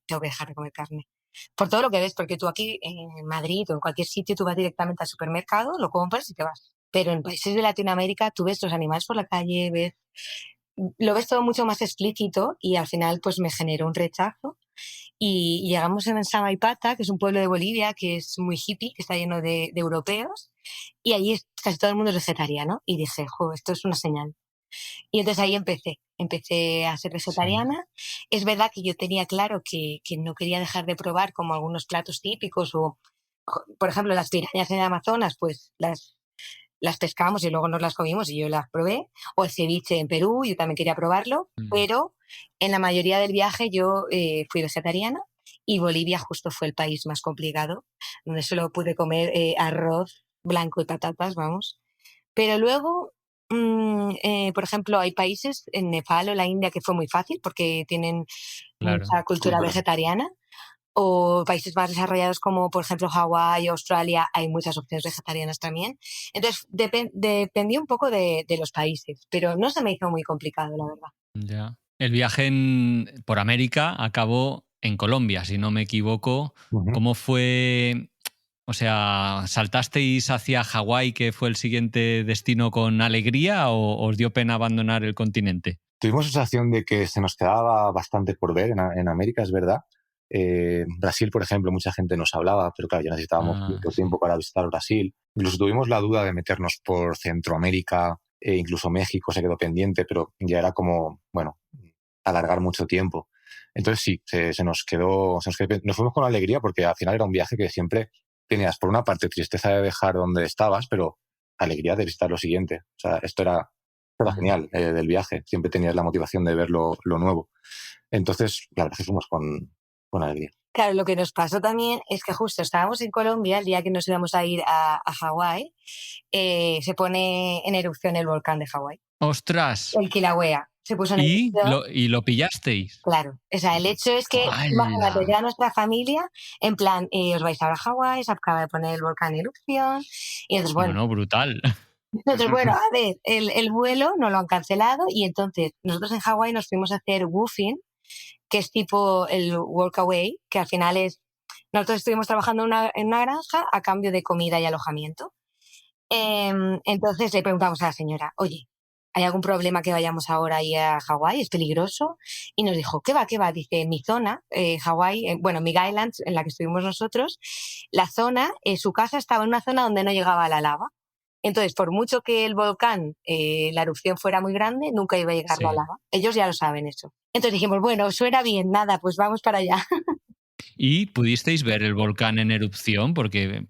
[SPEAKER 6] tengo que dejar de comer carne. Por todo lo que ves, porque tú aquí en Madrid o en cualquier sitio tú vas directamente al supermercado, lo compras y te vas. Pero en países de Latinoamérica tú ves los animales por la calle, lo ves todo mucho más explícito y al final pues me generó un rechazo. Y llegamos en Samaipata, que es un pueblo de Bolivia que es muy hippie, que está lleno de europeos, y allí casi todo el mundo es vegetariano. Y dije, jo, esto es una señal. Y entonces ahí empecé a ser vegetariana. Es verdad que yo tenía claro que no quería dejar de probar como algunos platos típicos o, por ejemplo, las pirañas en Amazonas, pues las pescamos y luego nos las comimos y yo las probé. O el ceviche en Perú, yo también quería probarlo, pero en la mayoría del viaje yo fui vegetariana y Bolivia justo fue el país más complicado, donde solo pude comer arroz blanco y patatas, vamos. Pero luego, por ejemplo, hay países, en Nepal o la India, que fue muy fácil porque tienen mucha cultura vegetariana. O países más desarrollados como, por ejemplo, Hawái, Australia, hay muchas opciones vegetarianas también. Entonces, dependía un poco de los países, pero no se me hizo muy complicado, la verdad.
[SPEAKER 5] Ya. El viaje por América acabó en Colombia, si no me equivoco. ¿Cómo fue? O sea, ¿saltasteis hacia Hawái, que fue el siguiente destino, con alegría o os dio pena abandonar el continente?
[SPEAKER 7] Tuvimos la sensación de que se nos quedaba bastante por ver en América, es verdad. Brasil, por ejemplo, mucha gente nos hablaba, pero claro, ya necesitábamos mucho tiempo para visitar Brasil. Incluso tuvimos la duda de meternos por Centroamérica, incluso México se quedó pendiente, pero ya era como, bueno, alargar mucho tiempo. Entonces sí, se nos quedó, nos fuimos con alegría porque al final era un viaje que siempre tenías, por una parte, tristeza de dejar donde estabas, pero alegría de visitar lo siguiente. O sea, esto era genial del viaje. Siempre tenías la motivación de ver lo nuevo. Entonces, la verdad es que fuimos con alegría.
[SPEAKER 6] Claro, lo que nos pasó también es que justo estábamos en Colombia, el día que nos íbamos a ir a Hawái, se pone en erupción el volcán de Hawái.
[SPEAKER 5] ¡Ostras!
[SPEAKER 6] El Kilauea. Se puso en erupción.
[SPEAKER 5] ¿Y lo pillasteis?
[SPEAKER 6] Claro. O sea, el hecho es que, imagínate, ya nuestra familia, en plan, os vais ahora a Hawái, se acaba de poner el volcán en erupción, y entonces, bueno...
[SPEAKER 5] No, brutal.
[SPEAKER 6] Entonces, bueno, a ver, el vuelo no lo han cancelado, y entonces nosotros en Hawái nos fuimos a hacer woofing, que es tipo el workaway, que al final es... Nosotros estuvimos trabajando en una granja a cambio de comida y alojamiento. Entonces le preguntamos a la señora, oye, ¿hay algún problema que vayamos ahora ahí a Hawái? ¿Es peligroso? Y nos dijo, ¿qué va? Dice, en mi zona, Hawái, Big Island, en la que estuvimos nosotros, la zona, su casa estaba en una zona donde no llegaba la lava. Entonces, por mucho que el volcán, la erupción fuera muy grande, nunca iba a llegar la lava. Ellos ya lo saben eso. Entonces dijimos, bueno, suena bien, nada, pues vamos para allá.
[SPEAKER 5] ¿Y pudisteis ver el volcán en erupción? Porque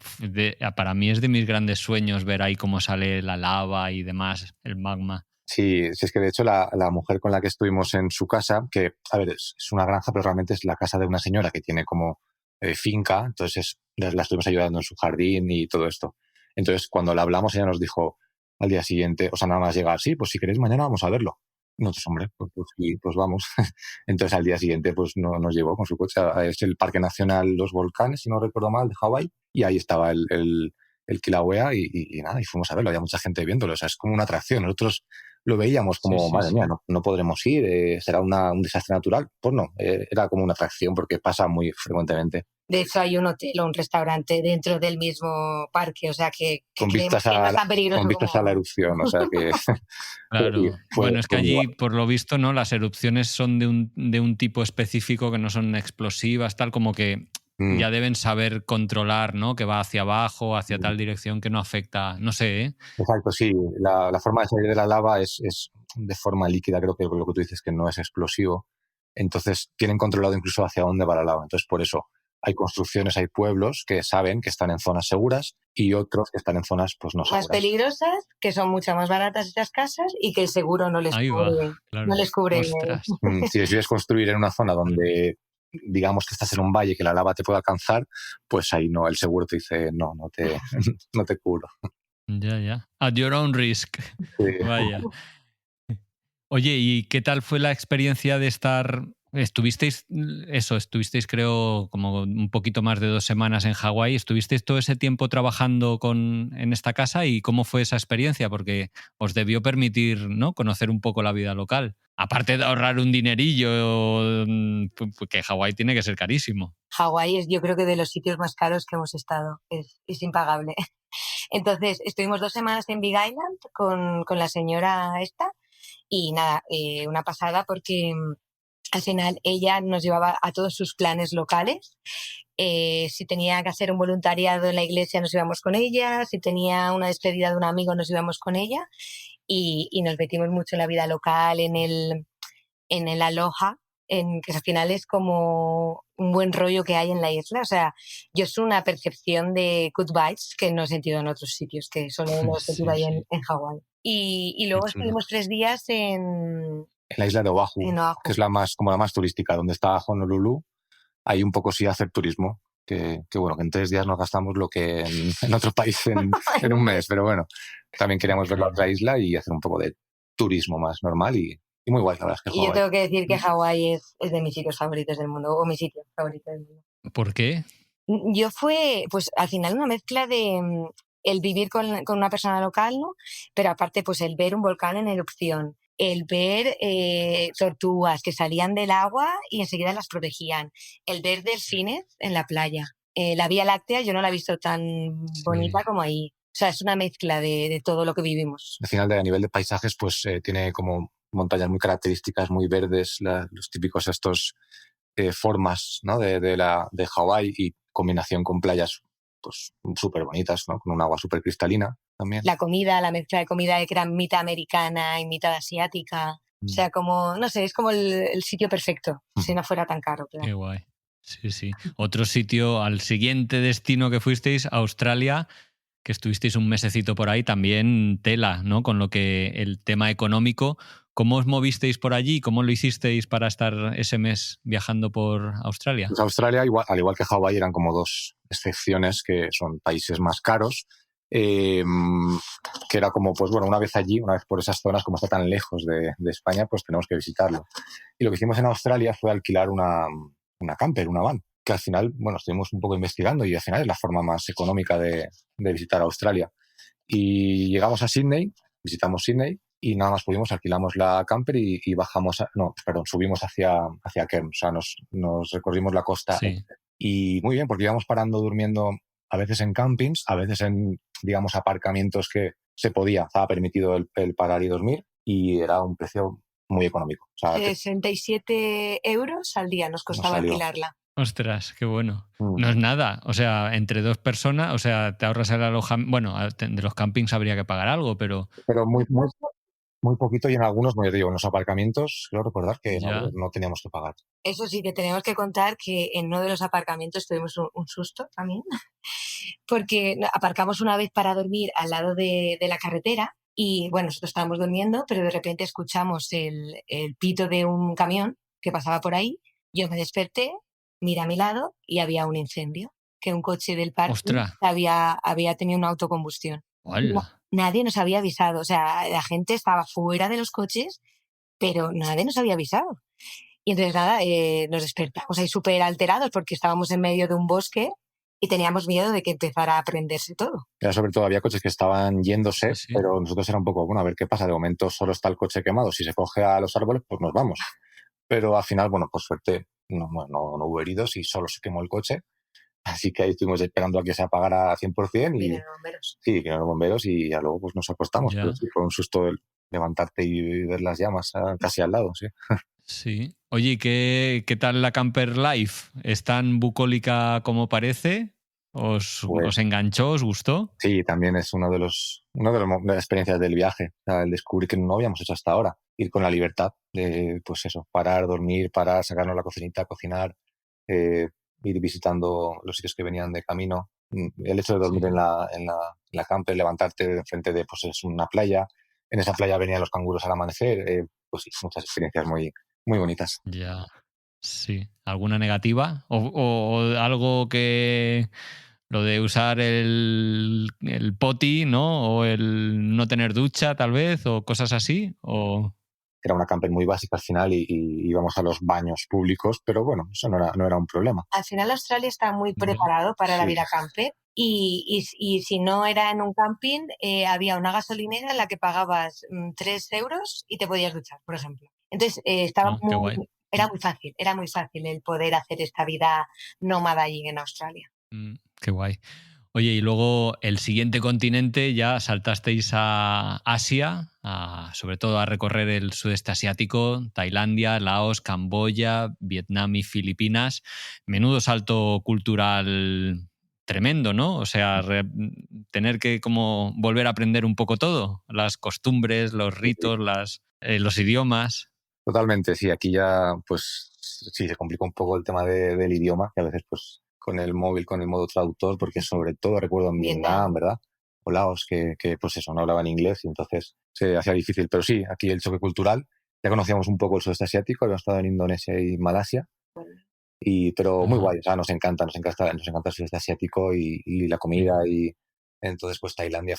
[SPEAKER 5] para mí es de mis grandes sueños ver ahí cómo sale la lava y demás, el magma.
[SPEAKER 7] Sí, es que de hecho la mujer con la que estuvimos en su casa, que, a ver, es una granja, pero realmente es la casa de una señora que tiene como finca, entonces la estuvimos ayudando en su jardín y todo esto. Entonces, cuando la hablamos, ella nos dijo al día siguiente, o sea, nada más llegar, sí, pues si queréis mañana vamos a verlo. Nosotros, hombre, pues vamos. Entonces, al día siguiente, pues nos llevó con su coche. Es el Parque Nacional Los Volcanes, si no recuerdo mal, de Hawái, y ahí estaba el Kilauea y nada, y fuimos a verlo. Había mucha gente viéndolo, o sea, es como una atracción. Nosotros lo veíamos como, madre mía, no podremos ir, será un desastre natural. Pues no, era como una atracción porque pasa muy frecuentemente.
[SPEAKER 6] De hecho, hay un hotel o un restaurante dentro del mismo parque, o sea que
[SPEAKER 7] con vistas a la erupción, o sea que...
[SPEAKER 5] Claro. Bueno, es que allí, por lo visto, ¿no? Las erupciones son de un tipo específico, que no son explosivas, tal como que ya deben saber controlar, ¿no? Que va hacia abajo, hacia tal dirección, que no afecta, no sé, ¿eh?
[SPEAKER 7] Exacto, sí. La forma de salir de la lava es de forma líquida, creo que lo que tú dices, que no es explosivo. Entonces tienen controlado incluso hacia dónde va la lava. Entonces, por eso hay construcciones, hay pueblos que saben que están en zonas seguras y otros que están en zonas pues no seguras.
[SPEAKER 6] Más peligrosas, que son mucho más baratas estas casas y que el seguro no les cubre.
[SPEAKER 5] Claro.
[SPEAKER 6] No les cubre.
[SPEAKER 7] Si decides construir en una zona donde digamos que estás en un valle que la lava te puede alcanzar, pues ahí no, el seguro te dice no te cubro.
[SPEAKER 5] Ya. At your own risk. Sí. Vaya. Oye, ¿y qué tal fue la experiencia de estar Estuvisteis creo como un poquito más de 2 semanas en Hawái. ¿Estuvisteis todo ese tiempo trabajando en esta casa y cómo fue esa experiencia? Porque os debió permitir, ¿no?, conocer un poco la vida local. Aparte de ahorrar un dinerillo, que Hawái tiene que ser carísimo.
[SPEAKER 6] Hawái es, yo creo que de los sitios más caros que hemos estado. Es impagable. Entonces, estuvimos 2 semanas en Big Island con la señora esta y nada, una pasada porque al final ella nos llevaba a todos sus planes locales. Si tenía que hacer un voluntariado en la iglesia nos íbamos con ella, si tenía una despedida de un amigo nos íbamos con ella y nos metimos mucho en la vida local, en el Aloha, que al final es como un buen rollo que hay en la isla. O sea, yo es una percepción de good vibes que no he sentido en otros sitios, que solo hemos sentido ahí en Hawái. Y luego estuvimos 3 días en
[SPEAKER 7] la isla de Oahu, que es la más turística, donde está Honolulu. Ahí un poco sí hacer turismo, que bueno, que en 3 días nos gastamos lo que en otro país en un mes, pero bueno, también queríamos ver la otra isla y hacer un poco de turismo más normal y muy guay, la verdad es que Hawái.
[SPEAKER 6] Y yo tengo que decir que Hawái es de mis sitios favoritos del mundo, o mi sitio favorito del mundo.
[SPEAKER 5] ¿Por qué?
[SPEAKER 6] Yo fue, pues al final una mezcla de el vivir con una persona local, ¿no? Pero aparte, pues el ver un volcán en erupción, el ver tortugas que salían del agua y enseguida las protegían, el ver delfines en la playa. La Vía Láctea yo no la he visto tan bonita como ahí. O sea, es una mezcla de todo lo que vivimos.
[SPEAKER 7] Al final, a nivel de paisajes, pues tiene como montañas muy características, muy verdes, los típicos estos formas, ¿no?, de Hawái, y combinación con playas pues súper bonitas, ¿no?, con un agua súper cristalina también.
[SPEAKER 6] La comida, la mezcla de comida que era mitad americana y mitad asiática. O sea, como, no sé, es como el sitio perfecto, si no fuera tan caro. Claro.
[SPEAKER 5] Qué guay. Sí. Otro sitio, al siguiente destino que fuisteis, Australia, que estuvisteis un mesecito por ahí, también tela, ¿no?, con lo que el tema económico. ¿Cómo os movisteis por allí? ¿Cómo lo hicisteis para estar ese mes viajando por Australia?
[SPEAKER 7] Pues Australia, al igual que Hawái, eran como 2 excepciones, que son países más caros, que era como, pues bueno, una vez allí, una vez por esas zonas, como está tan lejos de España, pues tenemos que visitarlo. Y lo que hicimos en Australia fue alquilar una camper, una van, que al final, bueno, estuvimos un poco investigando y al final es la forma más económica de visitar Australia. Y llegamos a Sydney, visitamos Sydney y nada más pudimos, alquilamos la camper y bajamos, subimos hacia Cairns, o sea, nos recorrimos la costa.
[SPEAKER 5] Sí.
[SPEAKER 7] Y muy bien, porque íbamos parando, durmiendo a veces en campings, a veces en, digamos, aparcamientos que se podía, estaba permitido el parar y dormir, y era un precio muy económico. O sea,
[SPEAKER 6] 67 euros al día nos costaba alquilarla.
[SPEAKER 5] Ostras, qué bueno. No es nada. O sea, entre 2 personas, o sea, te ahorras el alojamiento. Bueno, de los campings habría que pagar algo, pero
[SPEAKER 7] muy poquito, y en algunos, como yo digo, en los aparcamientos, creo recordar que no teníamos que pagar.
[SPEAKER 6] Eso sí, que tenemos que contar que en uno de los aparcamientos tuvimos un susto también, porque aparcamos una vez para dormir al lado de la carretera y, bueno, nosotros estábamos durmiendo, pero de repente escuchamos el pito de un camión que pasaba por ahí. Yo me desperté, miré a mi lado y había un incendio, que un coche del parque había tenido una autocombustión. Nadie nos había avisado, o sea, la gente estaba fuera de los coches, pero nadie nos había avisado. Y entonces nada, nos despertamos ahí súper alterados porque estábamos en medio de un bosque y teníamos miedo de que empezara a prenderse todo.
[SPEAKER 7] Era sobre todo, había coches que estaban yéndose, pero nosotros era un poco, bueno, a ver qué pasa, de momento solo está el coche quemado, si se coge a los árboles, pues nos vamos. Pero al final, bueno, por suerte no hubo heridos y solo se quemó el coche. Así que ahí estuvimos esperando a que se apagara a 100%.
[SPEAKER 6] Vinieron los bomberos.
[SPEAKER 7] Sí, vinieron los bomberos y ya luego pues nos acostamos. Pero sí, fue un susto el levantarte y ver las llamas casi al lado, sí.
[SPEAKER 5] Sí. Oye, ¿qué tal la Camper Life? ¿Es tan bucólica como parece? ¿Os enganchó? ¿Os gustó?
[SPEAKER 7] Sí, también es una de las experiencias del viaje. O sea, el descubrir que no habíamos hecho hasta ahora. Ir con la libertad de, pues eso, parar, dormir, sacarnos la cocinita, cocinar, ir visitando los sitios que venían de camino. El hecho de dormir en la camper, levantarte enfrente de, pues es una playa. En esa playa venían los canguros al amanecer. Pues sí, muchas experiencias muy, muy bonitas.
[SPEAKER 5] Ya, sí. ¿Alguna negativa? ¿O algo que... lo de usar el potty, ¿no? O el no tener ducha, tal vez, o cosas así? ¿O
[SPEAKER 7] era una camper muy básica al final y íbamos a los baños públicos, pero bueno, eso no era un problema.
[SPEAKER 6] Al final Australia está muy
[SPEAKER 5] Ya.
[SPEAKER 6] preparado para la
[SPEAKER 7] Sí.
[SPEAKER 6] vida camper y si no era en un camping, había una gasolinera en la que pagabas 3 euros y te podías duchar, por ejemplo. Entonces,
[SPEAKER 5] Ah, qué guay.
[SPEAKER 6] era muy fácil el poder hacer esta vida nómada allí en Australia.
[SPEAKER 5] Qué guay. Oye, y luego el siguiente continente ya saltasteis a Asia, sobre todo a recorrer el sudeste asiático, Tailandia, Laos, Camboya, Vietnam y Filipinas. Menudo salto cultural tremendo, ¿no? O sea, tener que como volver a aprender un poco todo, las costumbres, los ritos, los idiomas.
[SPEAKER 7] Totalmente, sí, aquí ya pues sí se complica un poco el tema del idioma, que a veces pues con el móvil, con el modo traductor, porque sobre todo recuerdo en Vietnam, ¿verdad? O Laos, que pues eso, no hablaban inglés y entonces se hacía difícil. Pero sí, aquí el choque cultural, ya conocíamos un poco el sudeste asiático, habíamos estado en Indonesia y Malasia, pero muy guay, o sea, nos encanta el sudeste asiático y la comida y entonces pues Tailandia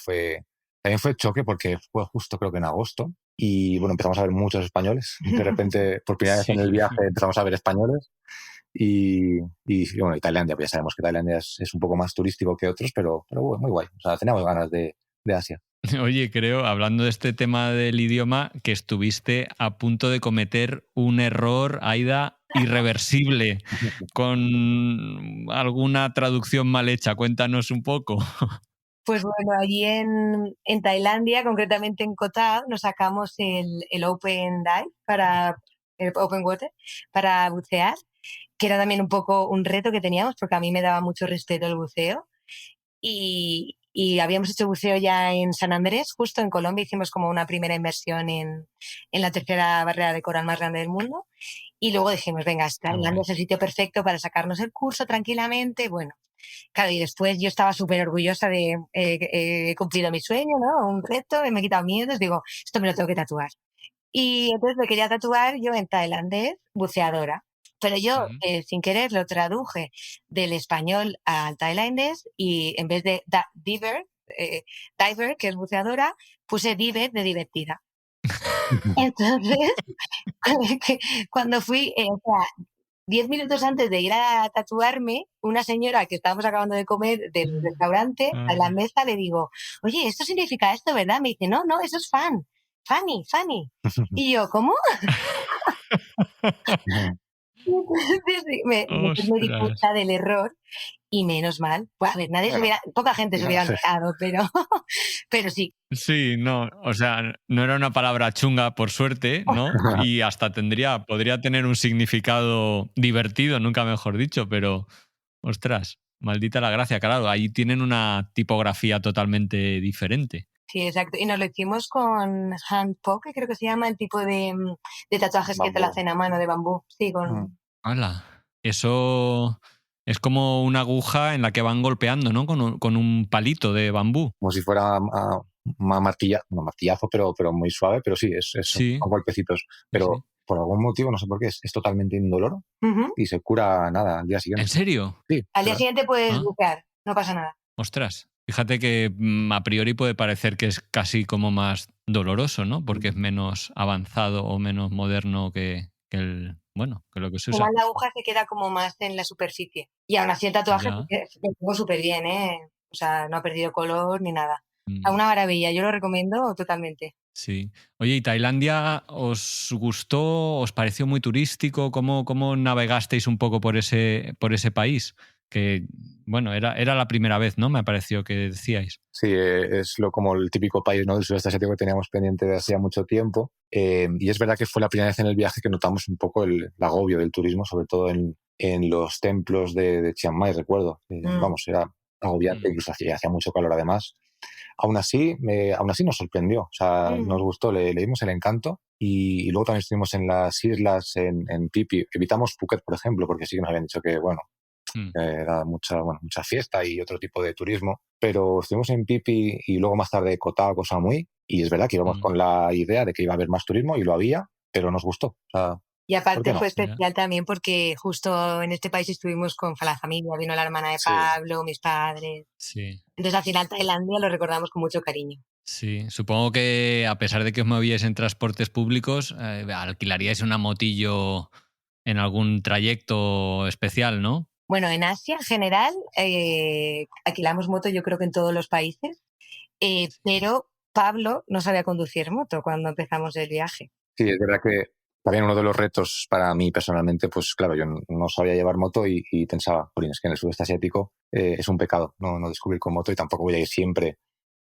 [SPEAKER 7] también fue choque porque fue justo creo que en agosto y bueno, empezamos a ver muchos españoles, de repente por primera vez en el viaje empezamos a ver españoles y bueno, y Tailandia, pues ya sabemos que Tailandia es un poco más turístico que otros, pero bueno, muy guay, o sea, teníamos ganas de Asia.
[SPEAKER 5] Oye, creo, hablando de este tema del idioma, que estuviste a punto de cometer un error, Aida, irreversible, con alguna traducción mal hecha. Cuéntanos un poco.
[SPEAKER 6] Pues bueno, allí en Tailandia, concretamente en Koh Tao, nos sacamos el Open Dive el Open Water para bucear, que era también un poco un reto que teníamos porque a mí me daba mucho respeto el buceo. Y habíamos hecho buceo ya en San Andrés, justo en Colombia, hicimos como una primera inmersión en la tercera barrera de coral más grande del mundo. Y luego dijimos, venga, Tailandia es el sitio perfecto para sacarnos el curso tranquilamente. Bueno, claro, y después yo estaba súper orgullosa de he cumplido mi sueño, ¿no? Un reto, me he quitado miedos, digo, esto me lo tengo que tatuar. Y entonces me quería tatuar yo en tailandés, buceadora. Pero yo, sin querer, lo traduje del español al tailandés y en vez de diver, que es buceadora, puse diver de divertida. Entonces, cuando fui, o sea, 10 minutos antes de ir a tatuarme, una señora que estábamos acabando de comer del restaurante, a la mesa le digo, oye, esto significa esto, ¿verdad? Me dice, no, eso es funny. Y yo, ¿cómo? me di cuenta del error y menos mal. Pues a ver, poca gente se hubiera enterado, pero sí.
[SPEAKER 5] Sí, no, o sea, no era una palabra chunga por suerte, ¿no? Y hasta podría tener un significado divertido, nunca mejor dicho, pero ostras, maldita la gracia, claro, ahí tienen una tipografía totalmente diferente.
[SPEAKER 6] Sí, exacto. Y nos lo hicimos con handpoke, que creo que se llama el tipo de tatuajes bambú. Que te lo hacen a mano de bambú. Sí, con...
[SPEAKER 5] ¡Hala! Eso es como una aguja en la que van golpeando, ¿no? Con un palito de bambú.
[SPEAKER 7] Como si fuera un martillazo, pero muy suave, pero sí, son golpecitos. Pero por algún motivo, no sé por qué, es totalmente indoloro y se cura nada al día siguiente.
[SPEAKER 5] ¿En serio?
[SPEAKER 7] Sí.
[SPEAKER 6] Al día siguiente puedes bucear, no pasa nada.
[SPEAKER 5] Ostras. Fíjate que a priori puede parecer que es casi como más doloroso, ¿no? Porque es menos avanzado o menos moderno que lo que se usa.
[SPEAKER 6] La aguja se queda como más en la superficie. Y aún así el tatuaje se pongo súper bien, ¿eh? O sea, no ha perdido color ni nada. Una maravilla, yo lo recomiendo totalmente.
[SPEAKER 5] Sí. Oye, ¿y Tailandia os gustó? ¿Os pareció muy turístico? ¿Cómo navegasteis un poco por ese país? Que, bueno, era la primera vez, ¿no? Me pareció que decíais.
[SPEAKER 7] Sí, es como el típico país, ¿no?, del sudeste asiático que teníamos pendiente de hacía mucho tiempo. Y es verdad que fue la primera vez en el viaje que notamos un poco el agobio del turismo, sobre todo en los templos de Chiang Mai, recuerdo. Vamos, era agobiante, incluso hacía mucho calor además. Aún así nos sorprendió, o sea, nos gustó, le dimos el encanto y luego también estuvimos en las islas, en Phi Phi. Evitamos Phuket, por ejemplo, porque sí que nos habían dicho que, era mucha fiesta y otro tipo de turismo, pero estuvimos en Phi Phi y luego más tarde Koh Tao, Koh Samui, y es verdad que íbamos con la idea de que iba a haber más turismo y lo había, pero nos gustó. O sea,
[SPEAKER 6] y aparte fue especial también porque justo en este país estuvimos con la familia, vino la hermana de Pablo, mis padres.
[SPEAKER 5] Sí.
[SPEAKER 6] Entonces al final Tailandia lo recordamos con mucho cariño.
[SPEAKER 5] Sí, supongo que a pesar de que os movíais en transportes públicos, alquilaríais una motillo en algún trayecto especial, ¿no?
[SPEAKER 6] Bueno, en Asia en general alquilamos moto yo creo que en todos los países, pero Pablo no sabía conducir moto cuando empezamos el viaje.
[SPEAKER 7] Sí, es verdad que también uno de los retos para mí personalmente, pues claro, yo no sabía llevar moto y pensaba, "Jolín, es que en el sudeste asiático es un pecado no descubrir con moto y tampoco voy a ir siempre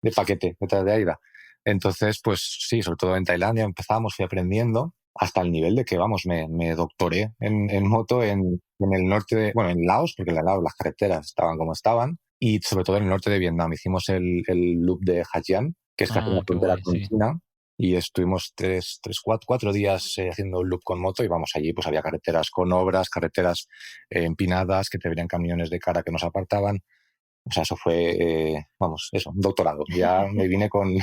[SPEAKER 7] de paquete detrás de Aida". Entonces, pues sí, sobre todo en Tailandia empezamos, fui aprendiendo hasta el nivel de que, vamos, me doctoré en moto en el norte, bueno, en Laos, porque en Laos las carreteras estaban como estaban, y sobre todo en el norte de Vietnam. Hicimos el loop de Hà Giang, que es casi una
[SPEAKER 5] Qué
[SPEAKER 7] frontera
[SPEAKER 5] guay,
[SPEAKER 7] con
[SPEAKER 5] sí.
[SPEAKER 7] China, y estuvimos cuatro días haciendo un loop con moto y vamos allí, pues había carreteras con obras, carreteras empinadas, que te venían camiones de cara que nos apartaban. O sea, eso fue, vamos, eso, un doctorado. Ya me vine con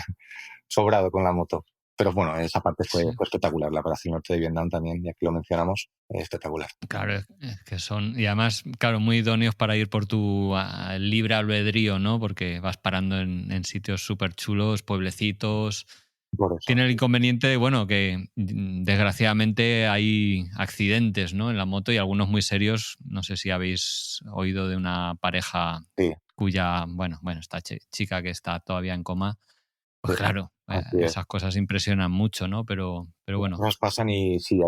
[SPEAKER 7] sobrado con la moto. Pero bueno, esa parte fue
[SPEAKER 5] Sí.
[SPEAKER 7] espectacular. La operación norte de Vietnam también, ya que lo mencionamos, espectacular.
[SPEAKER 5] Claro, es que son, y además, claro, muy idóneos para ir por tu libre albedrío, ¿no? Porque vas parando en sitios súper chulos, pueblecitos.
[SPEAKER 7] Por eso.
[SPEAKER 5] Tiene el inconveniente, bueno, que desgraciadamente hay accidentes, ¿no? En la moto y algunos muy serios. No sé si habéis oído de una pareja
[SPEAKER 7] Sí,
[SPEAKER 5] cuya, bueno, esta chica que está todavía en coma.
[SPEAKER 7] sí,
[SPEAKER 5] Pues claro,
[SPEAKER 7] así es.
[SPEAKER 5] esas cosas impresionan mucho, ¿no? Pero
[SPEAKER 7] Las
[SPEAKER 5] bueno,
[SPEAKER 7] cosas pasan y sí,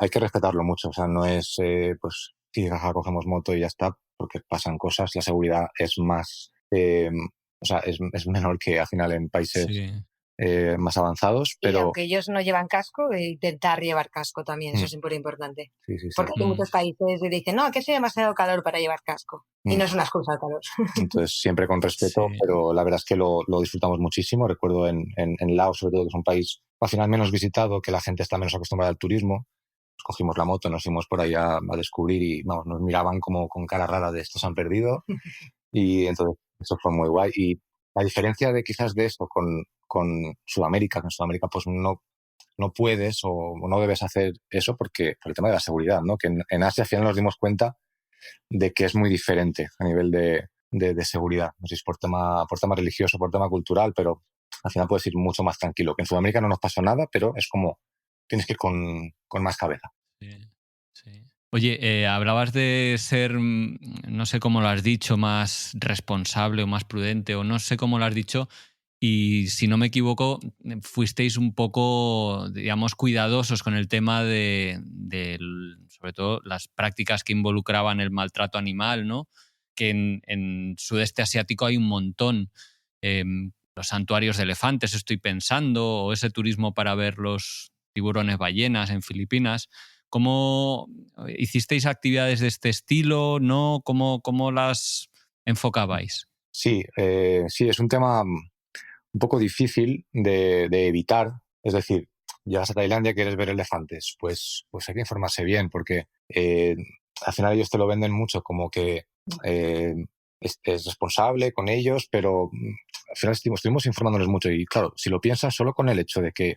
[SPEAKER 7] hay que respetarlo mucho. O sea, no es, pues, sí, jaja, cogemos moto y ya está, porque pasan cosas. La seguridad es más, o sea, es menor que al final en países
[SPEAKER 5] sí.
[SPEAKER 7] más avanzados,
[SPEAKER 6] Y
[SPEAKER 7] pero
[SPEAKER 6] aunque ellos no llevan casco, intentar llevar casco también, eso
[SPEAKER 7] mm,
[SPEAKER 6] es súper importante.
[SPEAKER 7] sí, sí, sí.
[SPEAKER 6] Porque hay
[SPEAKER 5] Mm,
[SPEAKER 6] muchos países que dicen, no, que hace demasiado calor para llevar casco. Y
[SPEAKER 7] Mm.
[SPEAKER 6] no es una excusa el calor.
[SPEAKER 7] Entonces, siempre con respeto,
[SPEAKER 5] sí.
[SPEAKER 7] pero la verdad es que lo disfrutamos muchísimo. Recuerdo en Laos, sobre todo, que es un país al final menos visitado, que la gente está menos acostumbrada al turismo. Pues cogimos la moto, nos fuimos por ahí a descubrir y vamos, nos miraban como con cara rara de estos han perdido. Y entonces, eso fue muy guay. Y la diferencia de quizás de esto con Sudamérica, que en Sudamérica pues no puedes o no debes hacer eso porque por el tema de la seguridad, ¿no? Que en Asia al final nos dimos cuenta de que es muy diferente a nivel de seguridad. No sé si es por tema religioso, por tema cultural, pero al final puedes ir mucho más tranquilo. Que en Sudamérica no nos pasó nada, pero es como tienes que ir con más cabeza.
[SPEAKER 5] Sí, sí. Oye, hablabas de ser, no sé cómo lo has dicho, más responsable o más prudente, o no sé cómo lo has dicho, y si no me equivoco, fuisteis un poco, digamos, cuidadosos con el tema sobre todo, las prácticas que involucraban el maltrato animal, ¿no? Que en sudeste asiático hay un montón. Los santuarios de elefantes, estoy pensando, o ese turismo para ver los tiburones ballenas en Filipinas. ¿Cómo hicisteis actividades de este estilo? ¿No? ¿Cómo las enfocabais?
[SPEAKER 7] Sí, sí, es un tema un poco difícil de evitar. Es decir, llegas a Tailandia, quieres ver elefantes, pues hay que informarse bien, porque al final ellos te lo venden mucho como que eh, es responsable con ellos, pero al final estuvimos informándoles mucho. Y claro, si lo piensas, solo con el hecho de que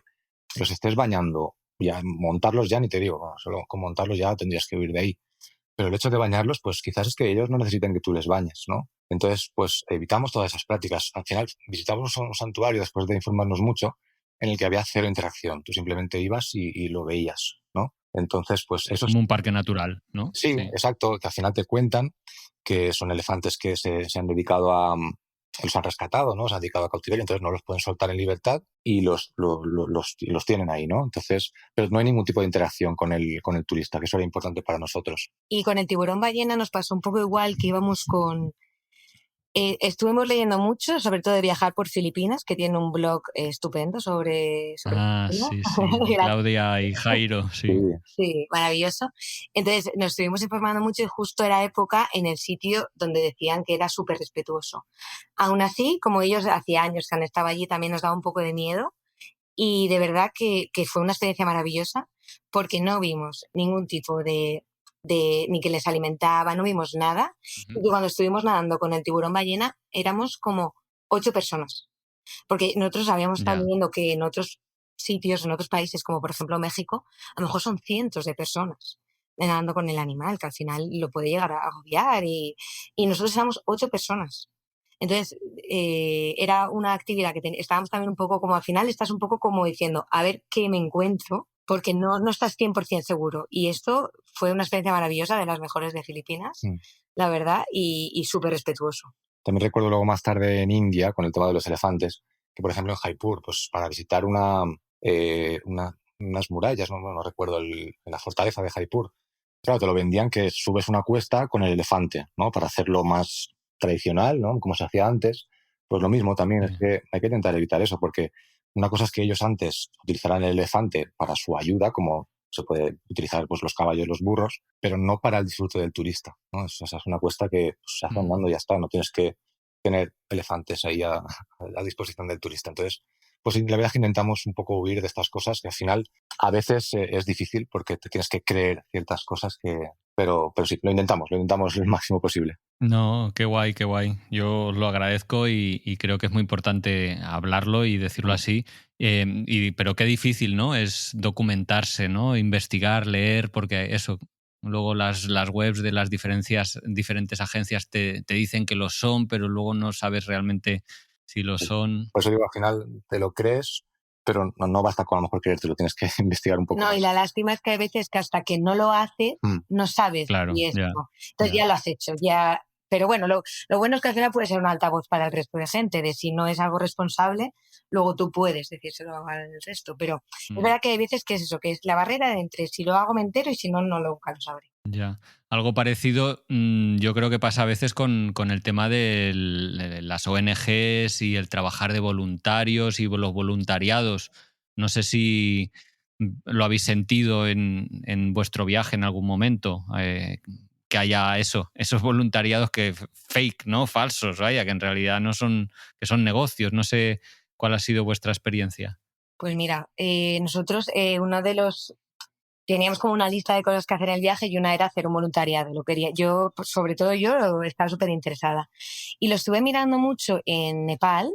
[SPEAKER 7] los estés bañando, ya montarlos ya ni te digo, no, solo con montarlos ya tendrías que huir de ahí. Pero el hecho de bañarlos, pues quizás es que ellos no necesiten que tú les bañes, ¿no? Entonces, pues evitamos todas esas prácticas. Al final, visitamos un santuario después de informarnos mucho en el que había cero interacción. Tú simplemente ibas y lo veías, ¿no? Entonces, pues
[SPEAKER 5] Es
[SPEAKER 7] eso
[SPEAKER 5] como un parque natural, ¿no?
[SPEAKER 7] sí,
[SPEAKER 5] Sí.
[SPEAKER 7] exacto, que al final te cuentan que son elefantes que se han dedicado los han rescatado, ¿no? Se han dedicado a cautiverio, entonces no los pueden soltar en libertad y los tienen ahí, ¿no? Entonces, pero no hay ningún tipo de interacción con el turista, que eso era importante para nosotros.
[SPEAKER 6] Y con el tiburón ballena nos pasó un poco igual que íbamos con... estuvimos leyendo mucho, sobre todo de viajar por Filipinas, que tiene un blog estupendo sobre
[SPEAKER 5] Sí, sí. De
[SPEAKER 6] Filipinas.
[SPEAKER 5] Claudia y Jairo,
[SPEAKER 7] Sí,
[SPEAKER 5] sí.
[SPEAKER 6] Sí, maravilloso. Entonces nos estuvimos informando mucho y justo era época en el sitio donde decían que era súper respetuoso. Aún así, como ellos hacía años que han estado allí, también nos daba un poco de miedo y de verdad que fue una experiencia maravillosa porque no vimos ningún tipo ni que les alimentaba, no vimos nada.
[SPEAKER 5] Ujú.
[SPEAKER 6] Y cuando estuvimos nadando con el tiburón ballena éramos como 8 personas. Porque nosotros habíamos estado
[SPEAKER 5] Ya.
[SPEAKER 6] viendo que en otros sitios, en otros países, como por ejemplo México, a lo mejor son cientos de personas nadando con el animal, que al final lo puede llegar a agobiar y nosotros éramos 8 personas. Entonces, era una actividad que estábamos también un poco como, al final estás un poco como diciendo, a ver qué me encuentro, porque no estás 100% seguro. Y esto fue una experiencia maravillosa, de las mejores de Filipinas, la verdad, y súper respetuoso.
[SPEAKER 7] También recuerdo luego más tarde en India, con el tema de los elefantes, que por ejemplo en Jaipur, pues para visitar unas murallas, no recuerdo, la fortaleza de Jaipur, claro, te lo vendían que subes una cuesta con el elefante, ¿no? Para hacerlo más tradicional, ¿no? Como se hacía antes. Pues lo mismo también, es que hay que intentar evitar eso, porque una cosa es que ellos antes utilizaran el elefante para su ayuda, como se puede utilizar pues, los caballos, los burros, pero no para el disfrute del turista, ¿no? Esa es una cuesta que pues, se hace andando y ya está, no tienes que tener elefantes ahí a disposición del turista. Entonces, pues la verdad es que intentamos un poco huir de estas cosas que al final a veces es difícil porque te tienes que creer ciertas cosas pero sí, lo intentamos el máximo posible.
[SPEAKER 5] No, qué guay, qué guay. Yo lo agradezco y creo que es muy importante hablarlo y decirlo así. Pero qué difícil, ¿no? Es documentarse, ¿no? Investigar, leer, porque eso, luego las webs de las diferentes agencias te dicen que lo son, pero luego no sabes realmente si lo son.
[SPEAKER 7] Por eso digo, al final te lo crees, pero no basta con a lo mejor creértelo, tienes que investigar un poco
[SPEAKER 6] No,
[SPEAKER 7] más.
[SPEAKER 6] y la lástima es que hay veces que hasta que no lo haces, no sabes
[SPEAKER 5] Claro,
[SPEAKER 6] si es
[SPEAKER 5] ya,
[SPEAKER 6] no. Entonces ya lo has hecho, ya. Pero bueno, lo bueno es que al final puede ser un altavoz para el resto de gente, de si no es algo responsable, luego tú puedes decírselo al resto. Pero es verdad que hay veces que es eso, que es la barrera entre si lo hago me entero y si no, nunca lo sabré.
[SPEAKER 5] Ya. Algo parecido yo creo que pasa a veces con el tema de las ONGs y el trabajar de voluntarios y los voluntariados. No sé si lo habéis sentido en vuestro viaje en algún momento, que haya esos voluntariados que fake, ¿no? Falsos, vaya, que en realidad no son, que son negocios. No sé cuál ha sido vuestra experiencia.
[SPEAKER 6] Pues mira, nosotros uno de los teníamos como una lista de cosas que hacer en el viaje y una era hacer un voluntariado. Lo quería. Yo, pues, sobre todo yo, estaba súper interesada. Y lo estuve mirando mucho en Nepal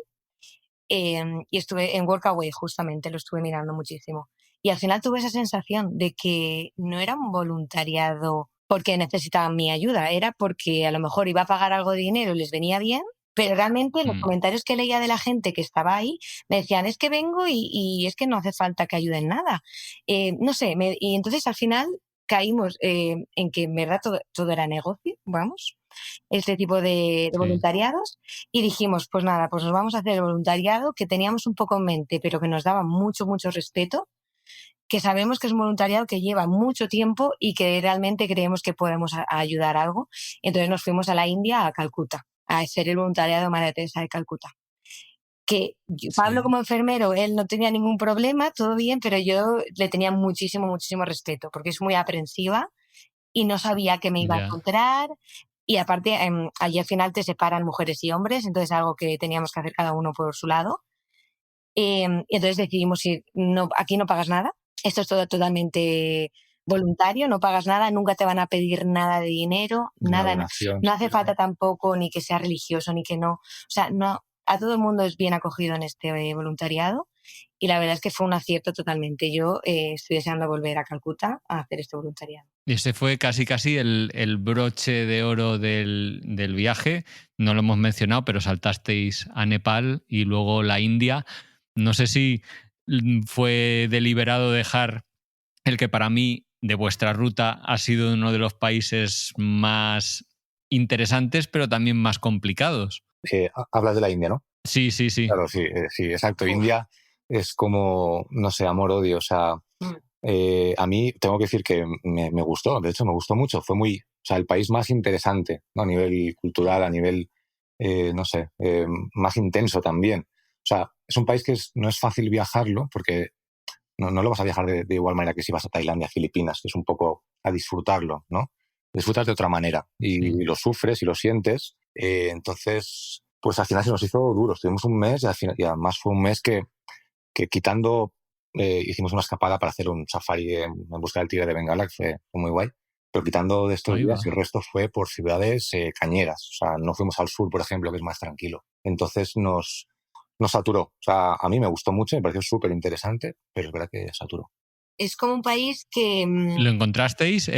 [SPEAKER 6] y estuve en Workaway, justamente, lo estuve mirando muchísimo. Y al final tuve esa sensación de que no era un voluntariado porque necesitaban mi ayuda, era porque a lo mejor iba a pagar algo de dinero y les venía bien. Pero realmente los comentarios que leía de la gente que estaba ahí me decían, es que vengo y es que no hace falta que ayuden nada. No sé, y entonces al final caímos en que en verdad todo era negocio, vamos, este tipo de voluntariados, y dijimos, pues nada, pues nos vamos a hacer el voluntariado que teníamos un poco en mente, pero que nos daba mucho, mucho respeto, que sabemos que es un voluntariado que lleva mucho tiempo y que realmente creemos que podemos ayudar algo. Entonces nos fuimos a la India, a Calcuta, a hacer el voluntariado de María Teresa de Calcuta. Pablo como enfermero, él no tenía ningún problema, todo bien, pero yo le tenía muchísimo, muchísimo respeto, porque es muy aprensiva y no sabía qué me iba a encontrar. Y aparte, allí al final te separan mujeres y hombres, entonces algo que teníamos que hacer cada uno por su lado. Y entonces decidimos ir, aquí no pagas nada, esto es todo totalmente voluntario, no pagas nada, nunca te van a pedir nada de dinero, nada, no hace falta tampoco ni que sea religioso, ni que no, o sea, no, a todo el mundo es bien acogido en este voluntariado y la verdad es que fue un acierto totalmente. Yo estoy deseando volver a Calcuta a hacer este voluntariado.
[SPEAKER 5] Y ese fue casi el broche de oro del viaje. No lo hemos mencionado, pero saltasteis a Nepal y luego la India. No sé si fue deliberado dejar el que para mí de vuestra ruta ha sido uno de los países más interesantes, pero también más complicados.
[SPEAKER 7] Hablas de la India, ¿no?
[SPEAKER 5] Sí.
[SPEAKER 7] Claro, sí, exacto. India es como, no sé, amor-odio. O sea, a mí tengo que decir que me gustó, de hecho me gustó mucho. Fue el país más interesante, ¿no? A nivel cultural, a nivel, no sé, más intenso también. O sea, es un país que no es fácil viajarlo porque no lo vas a viajar de igual manera que si vas a Tailandia, Filipinas, que es un poco a disfrutarlo, ¿no? Disfrutas de otra manera y lo sufres y lo sientes. Entonces, pues al final se nos hizo duro. Estuvimos un mes y además fue un mes que quitando, hicimos una escapada para hacer un safari en busca del tigre de Bengala, que fue muy guay. Pero quitando de estos días, el resto fue por ciudades cañeras. O sea, no fuimos al sur, por ejemplo, que es más tranquilo. Entonces nos saturó. O sea, a mí me gustó mucho, me pareció súper interesante, pero es verdad que saturó.
[SPEAKER 6] Es como un país que...
[SPEAKER 5] ¿Lo encontrasteis?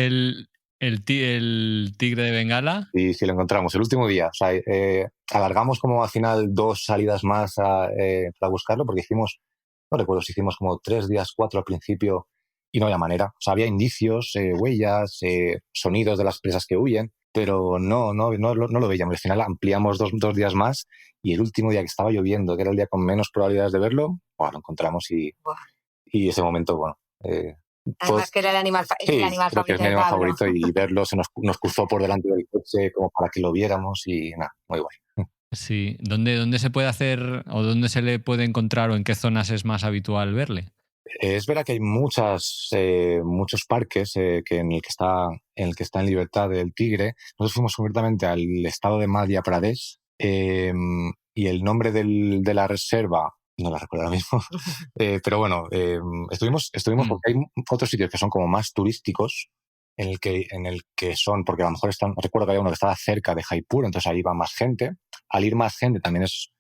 [SPEAKER 5] el tigre de Bengala.
[SPEAKER 7] Y si lo encontramos el último día, o sea, alargamos como al final 2 salidas más para buscarlo, porque hicimos, no recuerdo si hicimos como 3 días, 4 al principio y no había manera. O sea, había indicios, huellas, sonidos de las presas que huyen, pero no lo veíamos. Al final ampliamos 2 días más y el último día que estaba lloviendo, que era el día con menos probabilidades de verlo, bueno, lo encontramos y ese momento, bueno...
[SPEAKER 6] Además que era el animal,
[SPEAKER 7] sí,
[SPEAKER 6] el animal
[SPEAKER 7] creo que es
[SPEAKER 6] favorito
[SPEAKER 7] mi
[SPEAKER 6] de
[SPEAKER 7] animal
[SPEAKER 6] Pablo.
[SPEAKER 7] favorito y verlo se nos cruzó por delante del coche como para que lo viéramos y nada, muy guay.
[SPEAKER 5] Sí, ¿dónde se puede hacer o dónde se le puede encontrar o en qué zonas es más habitual verle?
[SPEAKER 7] Es verdad que hay muchos parques en el que está en libertad el tigre. Nosotros fuimos concretamente al estado de Madhya Pradesh y el nombre de la reserva no la recuerdo ahora mismo, pero bueno, estuvimos porque hay otros sitios que son como más turísticos en el que son, porque a lo mejor recuerdo que había uno que estaba cerca de Jaipur, entonces ahí va más gente. Al ir más gente también es,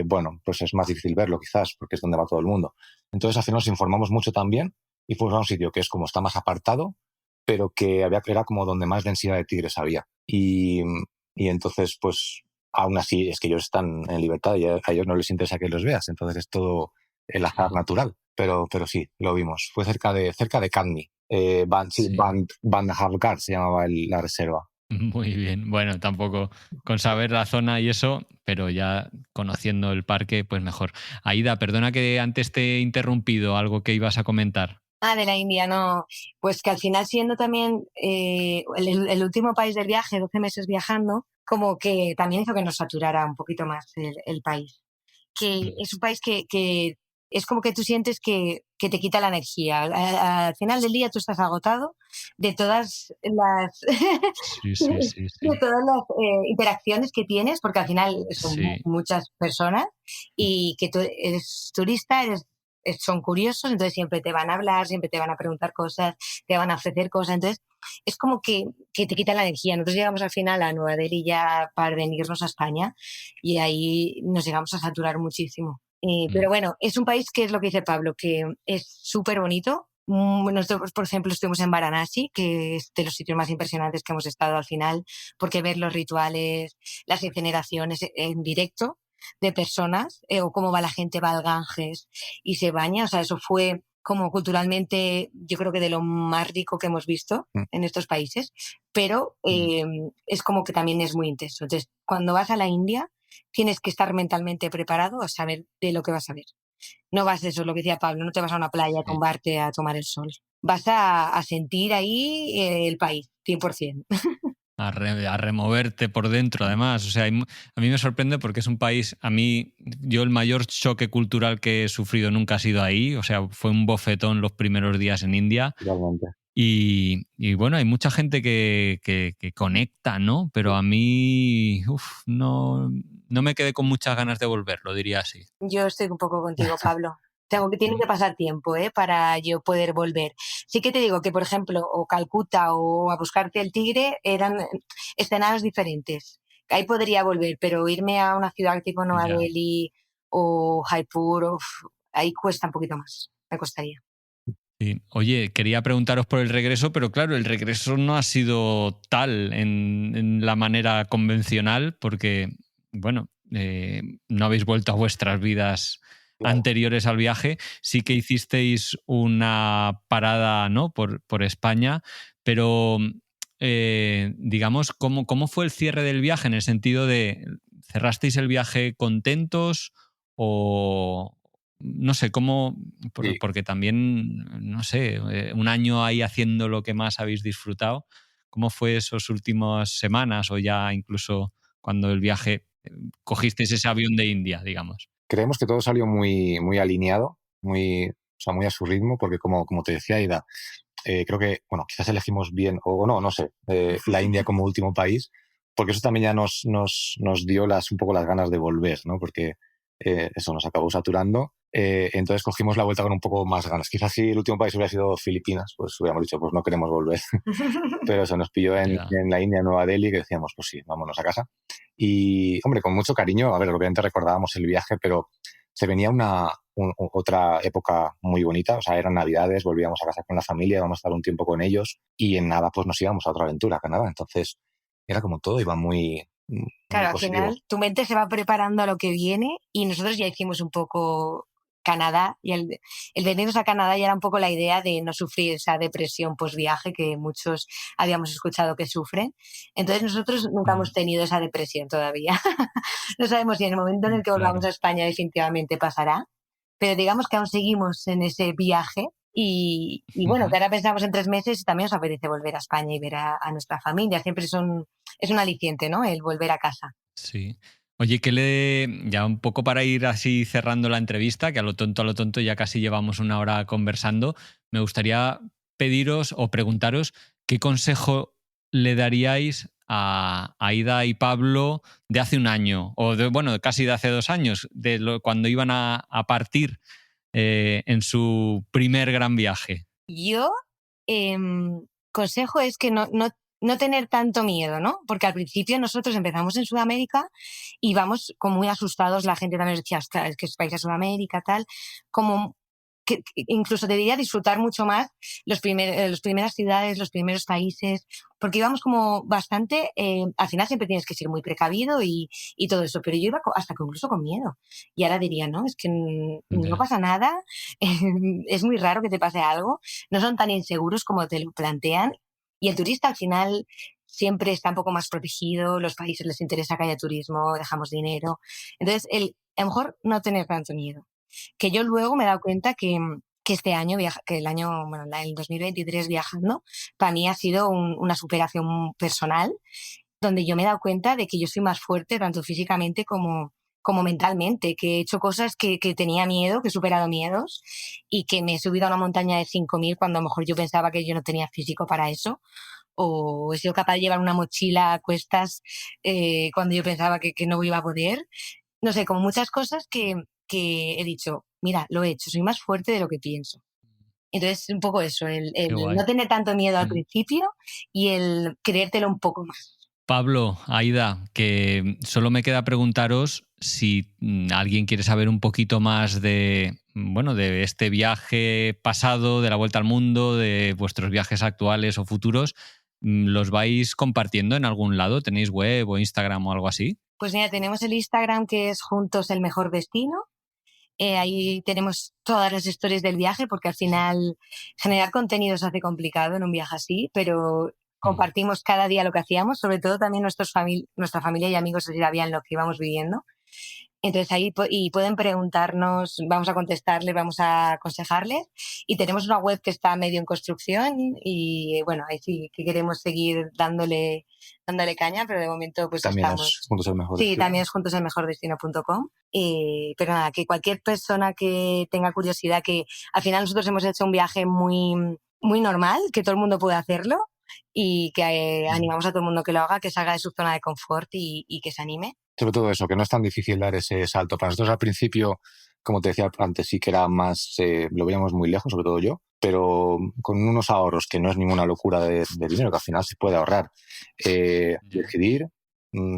[SPEAKER 7] bueno, pues es más difícil verlo quizás, porque es donde va todo el mundo. Entonces al final nos informamos mucho también y fuimos a un sitio que es como está más apartado, pero que era como donde más densidad de tigres había. Y entonces, pues, aún así es que ellos están en libertad y a ellos no les interesa que los veas, entonces es todo el azar natural. Pero sí, lo vimos. Fue cerca de Kandmi. Bandhavgarh se llamaba la reserva.
[SPEAKER 5] Muy bien. Bueno, tampoco con saber la zona y eso, pero ya conociendo el parque, pues mejor. Aida, perdona que antes te he interrumpido, algo que ibas a comentar.
[SPEAKER 6] De la India, no. Pues que al final, siendo también el último país del viaje, 12 meses viajando, como que también hizo que nos saturara un poquito más el país. Que es un país que es como que tú sientes que te quita la energía. Al final del día tú estás agotado de todas las de todas las interacciones que tienes, porque al final son muchas personas y que tú eres turista, son curiosos, entonces siempre te van a hablar, siempre te van a preguntar cosas, te van a ofrecer cosas, entonces es como que te quita la energía. Nosotros llegamos al final a Nueva Delhi ya para venirnos a España y ahí nos llegamos a saturar muchísimo. Pero bueno, es un país que es lo que dice Pablo, que es súper bonito. Nosotros, por ejemplo, estuvimos en Varanasi, que es de los sitios más impresionantes que hemos estado al final, porque ver los rituales, las incineraciones en directo de personas, o cómo va la gente, va al Ganges y se baña, o sea, eso fue como culturalmente, yo creo que de lo más rico que hemos visto en estos países, pero es como que también es muy intenso. Entonces, cuando vas a la India, tienes que estar mentalmente preparado a saber de lo que vas a ver. No vas, eso es lo que decía Pablo, no te vas a una playa a tumbarte a tomar el sol. Vas a sentir ahí el país, 100%.
[SPEAKER 5] A removerte por dentro, además. O sea, a mí me sorprende porque es un país, yo el mayor choque cultural que he sufrido nunca ha sido ahí. O sea, fue un bofetón los primeros días en India.
[SPEAKER 7] Realmente.
[SPEAKER 5] Y bueno, hay mucha gente que conecta, ¿no? Pero a mí no me quedé con muchas ganas de volver, lo diría así.
[SPEAKER 6] Yo estoy un poco contigo, Pablo. Tiene que pasar tiempo para yo poder volver. Sí que te digo que, por ejemplo, o Calcuta o a buscarte el tigre eran escenarios diferentes. Ahí podría volver, pero irme a una ciudad tipo Nueva Delhi o Jaipur, ahí cuesta un poquito más. Me costaría.
[SPEAKER 5] Sí. Oye, quería preguntaros por el regreso, pero claro, el regreso no ha sido tal en la manera convencional porque, bueno, no habéis vuelto a vuestras vidas anteriores al viaje. Sí que hicisteis una parada, ¿no?, por España, pero digamos, ¿cómo fue el cierre del viaje? En el sentido de, ¿cerrasteis el viaje contentos o...? No sé, cómo, porque también, no sé, un año ahí haciendo lo que más habéis disfrutado, ¿cómo fue esas últimas semanas o ya incluso cuando el viaje, cogisteis ese avión de India, digamos?
[SPEAKER 7] Creemos que todo salió muy, muy alineado, muy a su ritmo, porque como te decía, Aida, creo que, bueno, quizás elegimos bien, o no sé, la India como último país, porque eso también ya nos dio un poco las ganas de volver, ¿no? Porque eso nos acabó saturando. Entonces cogimos la vuelta con un poco más ganas. Quizás si el último país hubiera sido Filipinas, pues hubiéramos dicho, pues no queremos volver. Pero eso nos pilló en la India, en Nueva Delhi, que decíamos, pues sí, vámonos a casa. Y, hombre, con mucho cariño, a ver, obviamente recordábamos el viaje, pero se venía una otra época muy bonita. O sea, eran Navidades, volvíamos a casa con la familia, íbamos a estar un tiempo con ellos y en nada pues nos íbamos a otra aventura, a Canadá. Entonces era como todo iba muy
[SPEAKER 6] Claro, al
[SPEAKER 7] positivo.
[SPEAKER 6] final tu mente se va preparando a lo que viene y nosotros ya hicimos un poco Canadá y el venirnos a Canadá ya era un poco la idea de no sufrir esa depresión post-viaje que muchos habíamos escuchado que sufren. Entonces nosotros nunca hemos tenido esa depresión todavía. No sabemos si en el momento en el que volvamos
[SPEAKER 5] Claro.
[SPEAKER 6] a España definitivamente pasará, pero digamos que aún seguimos en ese viaje y bueno, que ahora pensamos en 3 meses y también nos apetece volver a España y ver a nuestra familia. Siempre es un aliciente, ¿no? El volver a casa.
[SPEAKER 5] Sí. Oye, ya un poco para ir así cerrando la entrevista, que a lo tonto ya casi llevamos 1 hora conversando, me gustaría pediros o preguntaros qué consejo le daríais a Aida y Pablo de hace 1 año, o casi de hace 2 años, cuando iban a partir en su primer gran viaje.
[SPEAKER 6] Yo, consejo es que no tener tanto miedo, ¿no? Porque al principio nosotros empezamos en Sudamérica y vamos como muy asustados, la gente también nos decía, ostras, es que os vais a Sudamérica, tal, como que incluso debería disfrutar mucho más las primeras ciudades, los primeros países, porque íbamos como bastante, al final siempre tienes que ser muy precavido y todo eso, pero yo iba hasta que incluso con miedo. Y ahora diría, no, es que no pasa nada, es muy raro que te pase algo, no son tan inseguros como te lo plantean y el turista al final siempre está un poco más protegido, los países les interesa que haya turismo, dejamos dinero, entonces a lo mejor no tener tanto miedo. Que yo luego me he dado cuenta que este año, el 2023 viajando, para mí ha sido una superación personal, donde yo me he dado cuenta de que yo soy más fuerte, tanto físicamente como mentalmente, que he hecho cosas que tenía miedo, que he superado miedos y que me he subido a una montaña de 5.000 cuando a lo mejor yo pensaba que yo no tenía físico para eso, o he sido capaz de llevar una mochila a cuestas cuando yo pensaba que no iba a poder. No sé, como muchas cosas que he dicho, mira, lo he hecho, soy más fuerte de lo que pienso. Entonces, un poco eso, el
[SPEAKER 5] guay.
[SPEAKER 6] no tener tanto miedo al principio y el creértelo un poco más.
[SPEAKER 5] Pablo, Aida, que solo me queda preguntaros si alguien quiere saber un poquito más de este viaje pasado, de la vuelta al mundo, de vuestros viajes actuales o futuros, ¿los vais compartiendo en algún lado? ¿Tenéis web o Instagram o algo así?
[SPEAKER 6] Pues mira, tenemos el Instagram que es Juntos el Mejor Destino. Ahí tenemos todas las historias del viaje porque al final generar contenido se hace complicado en un viaje así, pero compartimos cada día lo que hacíamos, sobre todo también nuestra familia y amigos sabían lo que íbamos viviendo. Entonces ahí pueden preguntarnos, vamos a contestarles, vamos a aconsejarles y tenemos una web que está medio en construcción y bueno, ahí sí que queremos seguir dándole caña, pero de momento pues
[SPEAKER 7] también
[SPEAKER 6] estamos...
[SPEAKER 7] es Juntos el Mejor
[SPEAKER 6] Sí,
[SPEAKER 7] Destino.
[SPEAKER 6] también es juntoselmejordestino.com. Pero nada, que cualquier persona que tenga curiosidad, que al final nosotros hemos hecho un viaje muy, muy normal, que todo el mundo puede hacerlo y que animamos a todo el mundo que lo haga, que salga de su zona de confort y que se anime.
[SPEAKER 7] Sobre todo eso, que no es tan difícil dar ese salto. Para nosotros al principio, como te decía antes, sí que era más, lo veíamos muy lejos, sobre todo yo, pero con unos ahorros que no es ninguna locura de dinero, que al final se puede ahorrar. Decidir,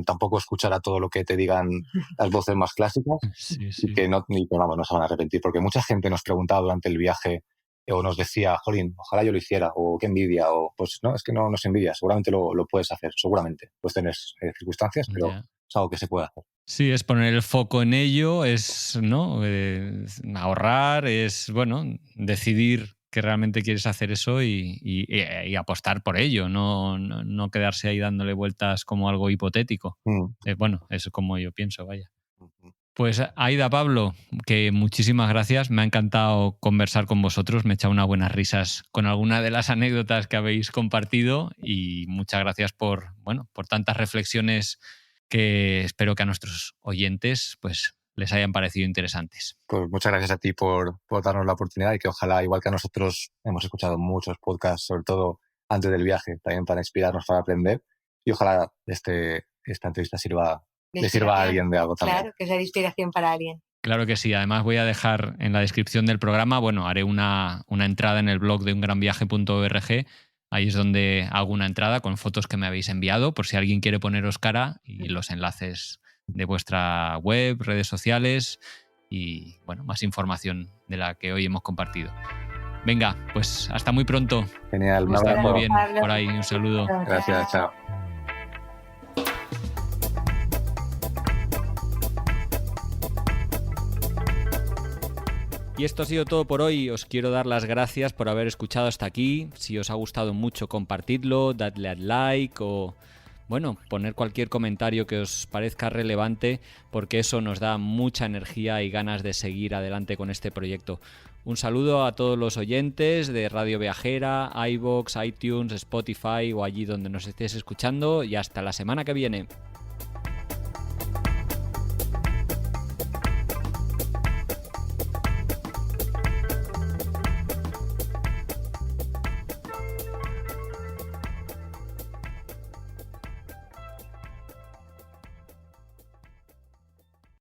[SPEAKER 7] tampoco escuchar a todo lo que te digan las voces más clásicas
[SPEAKER 5] Sí.
[SPEAKER 7] y que no se van a arrepentir, porque mucha gente nos preguntaba durante el viaje o nos decía, jolín, ojalá yo lo hiciera, o qué envidia, o pues no, es que no nos envidia, seguramente lo puedes hacer, seguramente, puedes tener circunstancias, pero es algo que se puede hacer.
[SPEAKER 5] Sí, es poner el foco en ello, es ahorrar, es decidir que realmente quieres hacer eso y apostar por ello, no quedarse ahí dándole vueltas como algo hipotético. Es como yo pienso, vaya. Pues Aida, Pablo, que muchísimas gracias, me ha encantado conversar con vosotros, me he echado unas buenas risas con alguna de las anécdotas que habéis compartido y muchas gracias por tantas reflexiones que espero que a nuestros oyentes pues les hayan parecido interesantes.
[SPEAKER 7] Pues muchas gracias a ti por darnos la oportunidad y que ojalá, igual que a nosotros, hemos escuchado muchos podcasts, sobre todo antes del viaje, también para inspirarnos, para aprender, y ojalá esta entrevista le sirva a alguien de algo también.
[SPEAKER 6] Claro, que sea de inspiración para alguien.
[SPEAKER 5] Claro que sí, además voy a dejar en la descripción del programa, haré una entrada en el blog de ungranviaje.org. Ahí es donde hago una entrada con fotos que me habéis enviado, por si alguien quiere poneros cara, y los enlaces de vuestra web, redes sociales y bueno, más información de la que hoy hemos compartido. Venga, pues hasta muy pronto.
[SPEAKER 7] Genial, un
[SPEAKER 5] Está
[SPEAKER 7] abrazo.
[SPEAKER 5] muy bien por ahí, un saludo.
[SPEAKER 7] Gracias, chao.
[SPEAKER 5] Y esto ha sido todo por hoy. Os quiero dar las gracias por haber escuchado hasta aquí. Si os ha gustado mucho, compartidlo, dadle al like o, bueno, poner cualquier comentario que os parezca relevante, porque eso nos da mucha energía y ganas de seguir adelante con este proyecto. Un saludo a todos los oyentes de Radio Viajera, iVoox, iTunes, Spotify o allí donde nos estéis escuchando y hasta la semana que viene.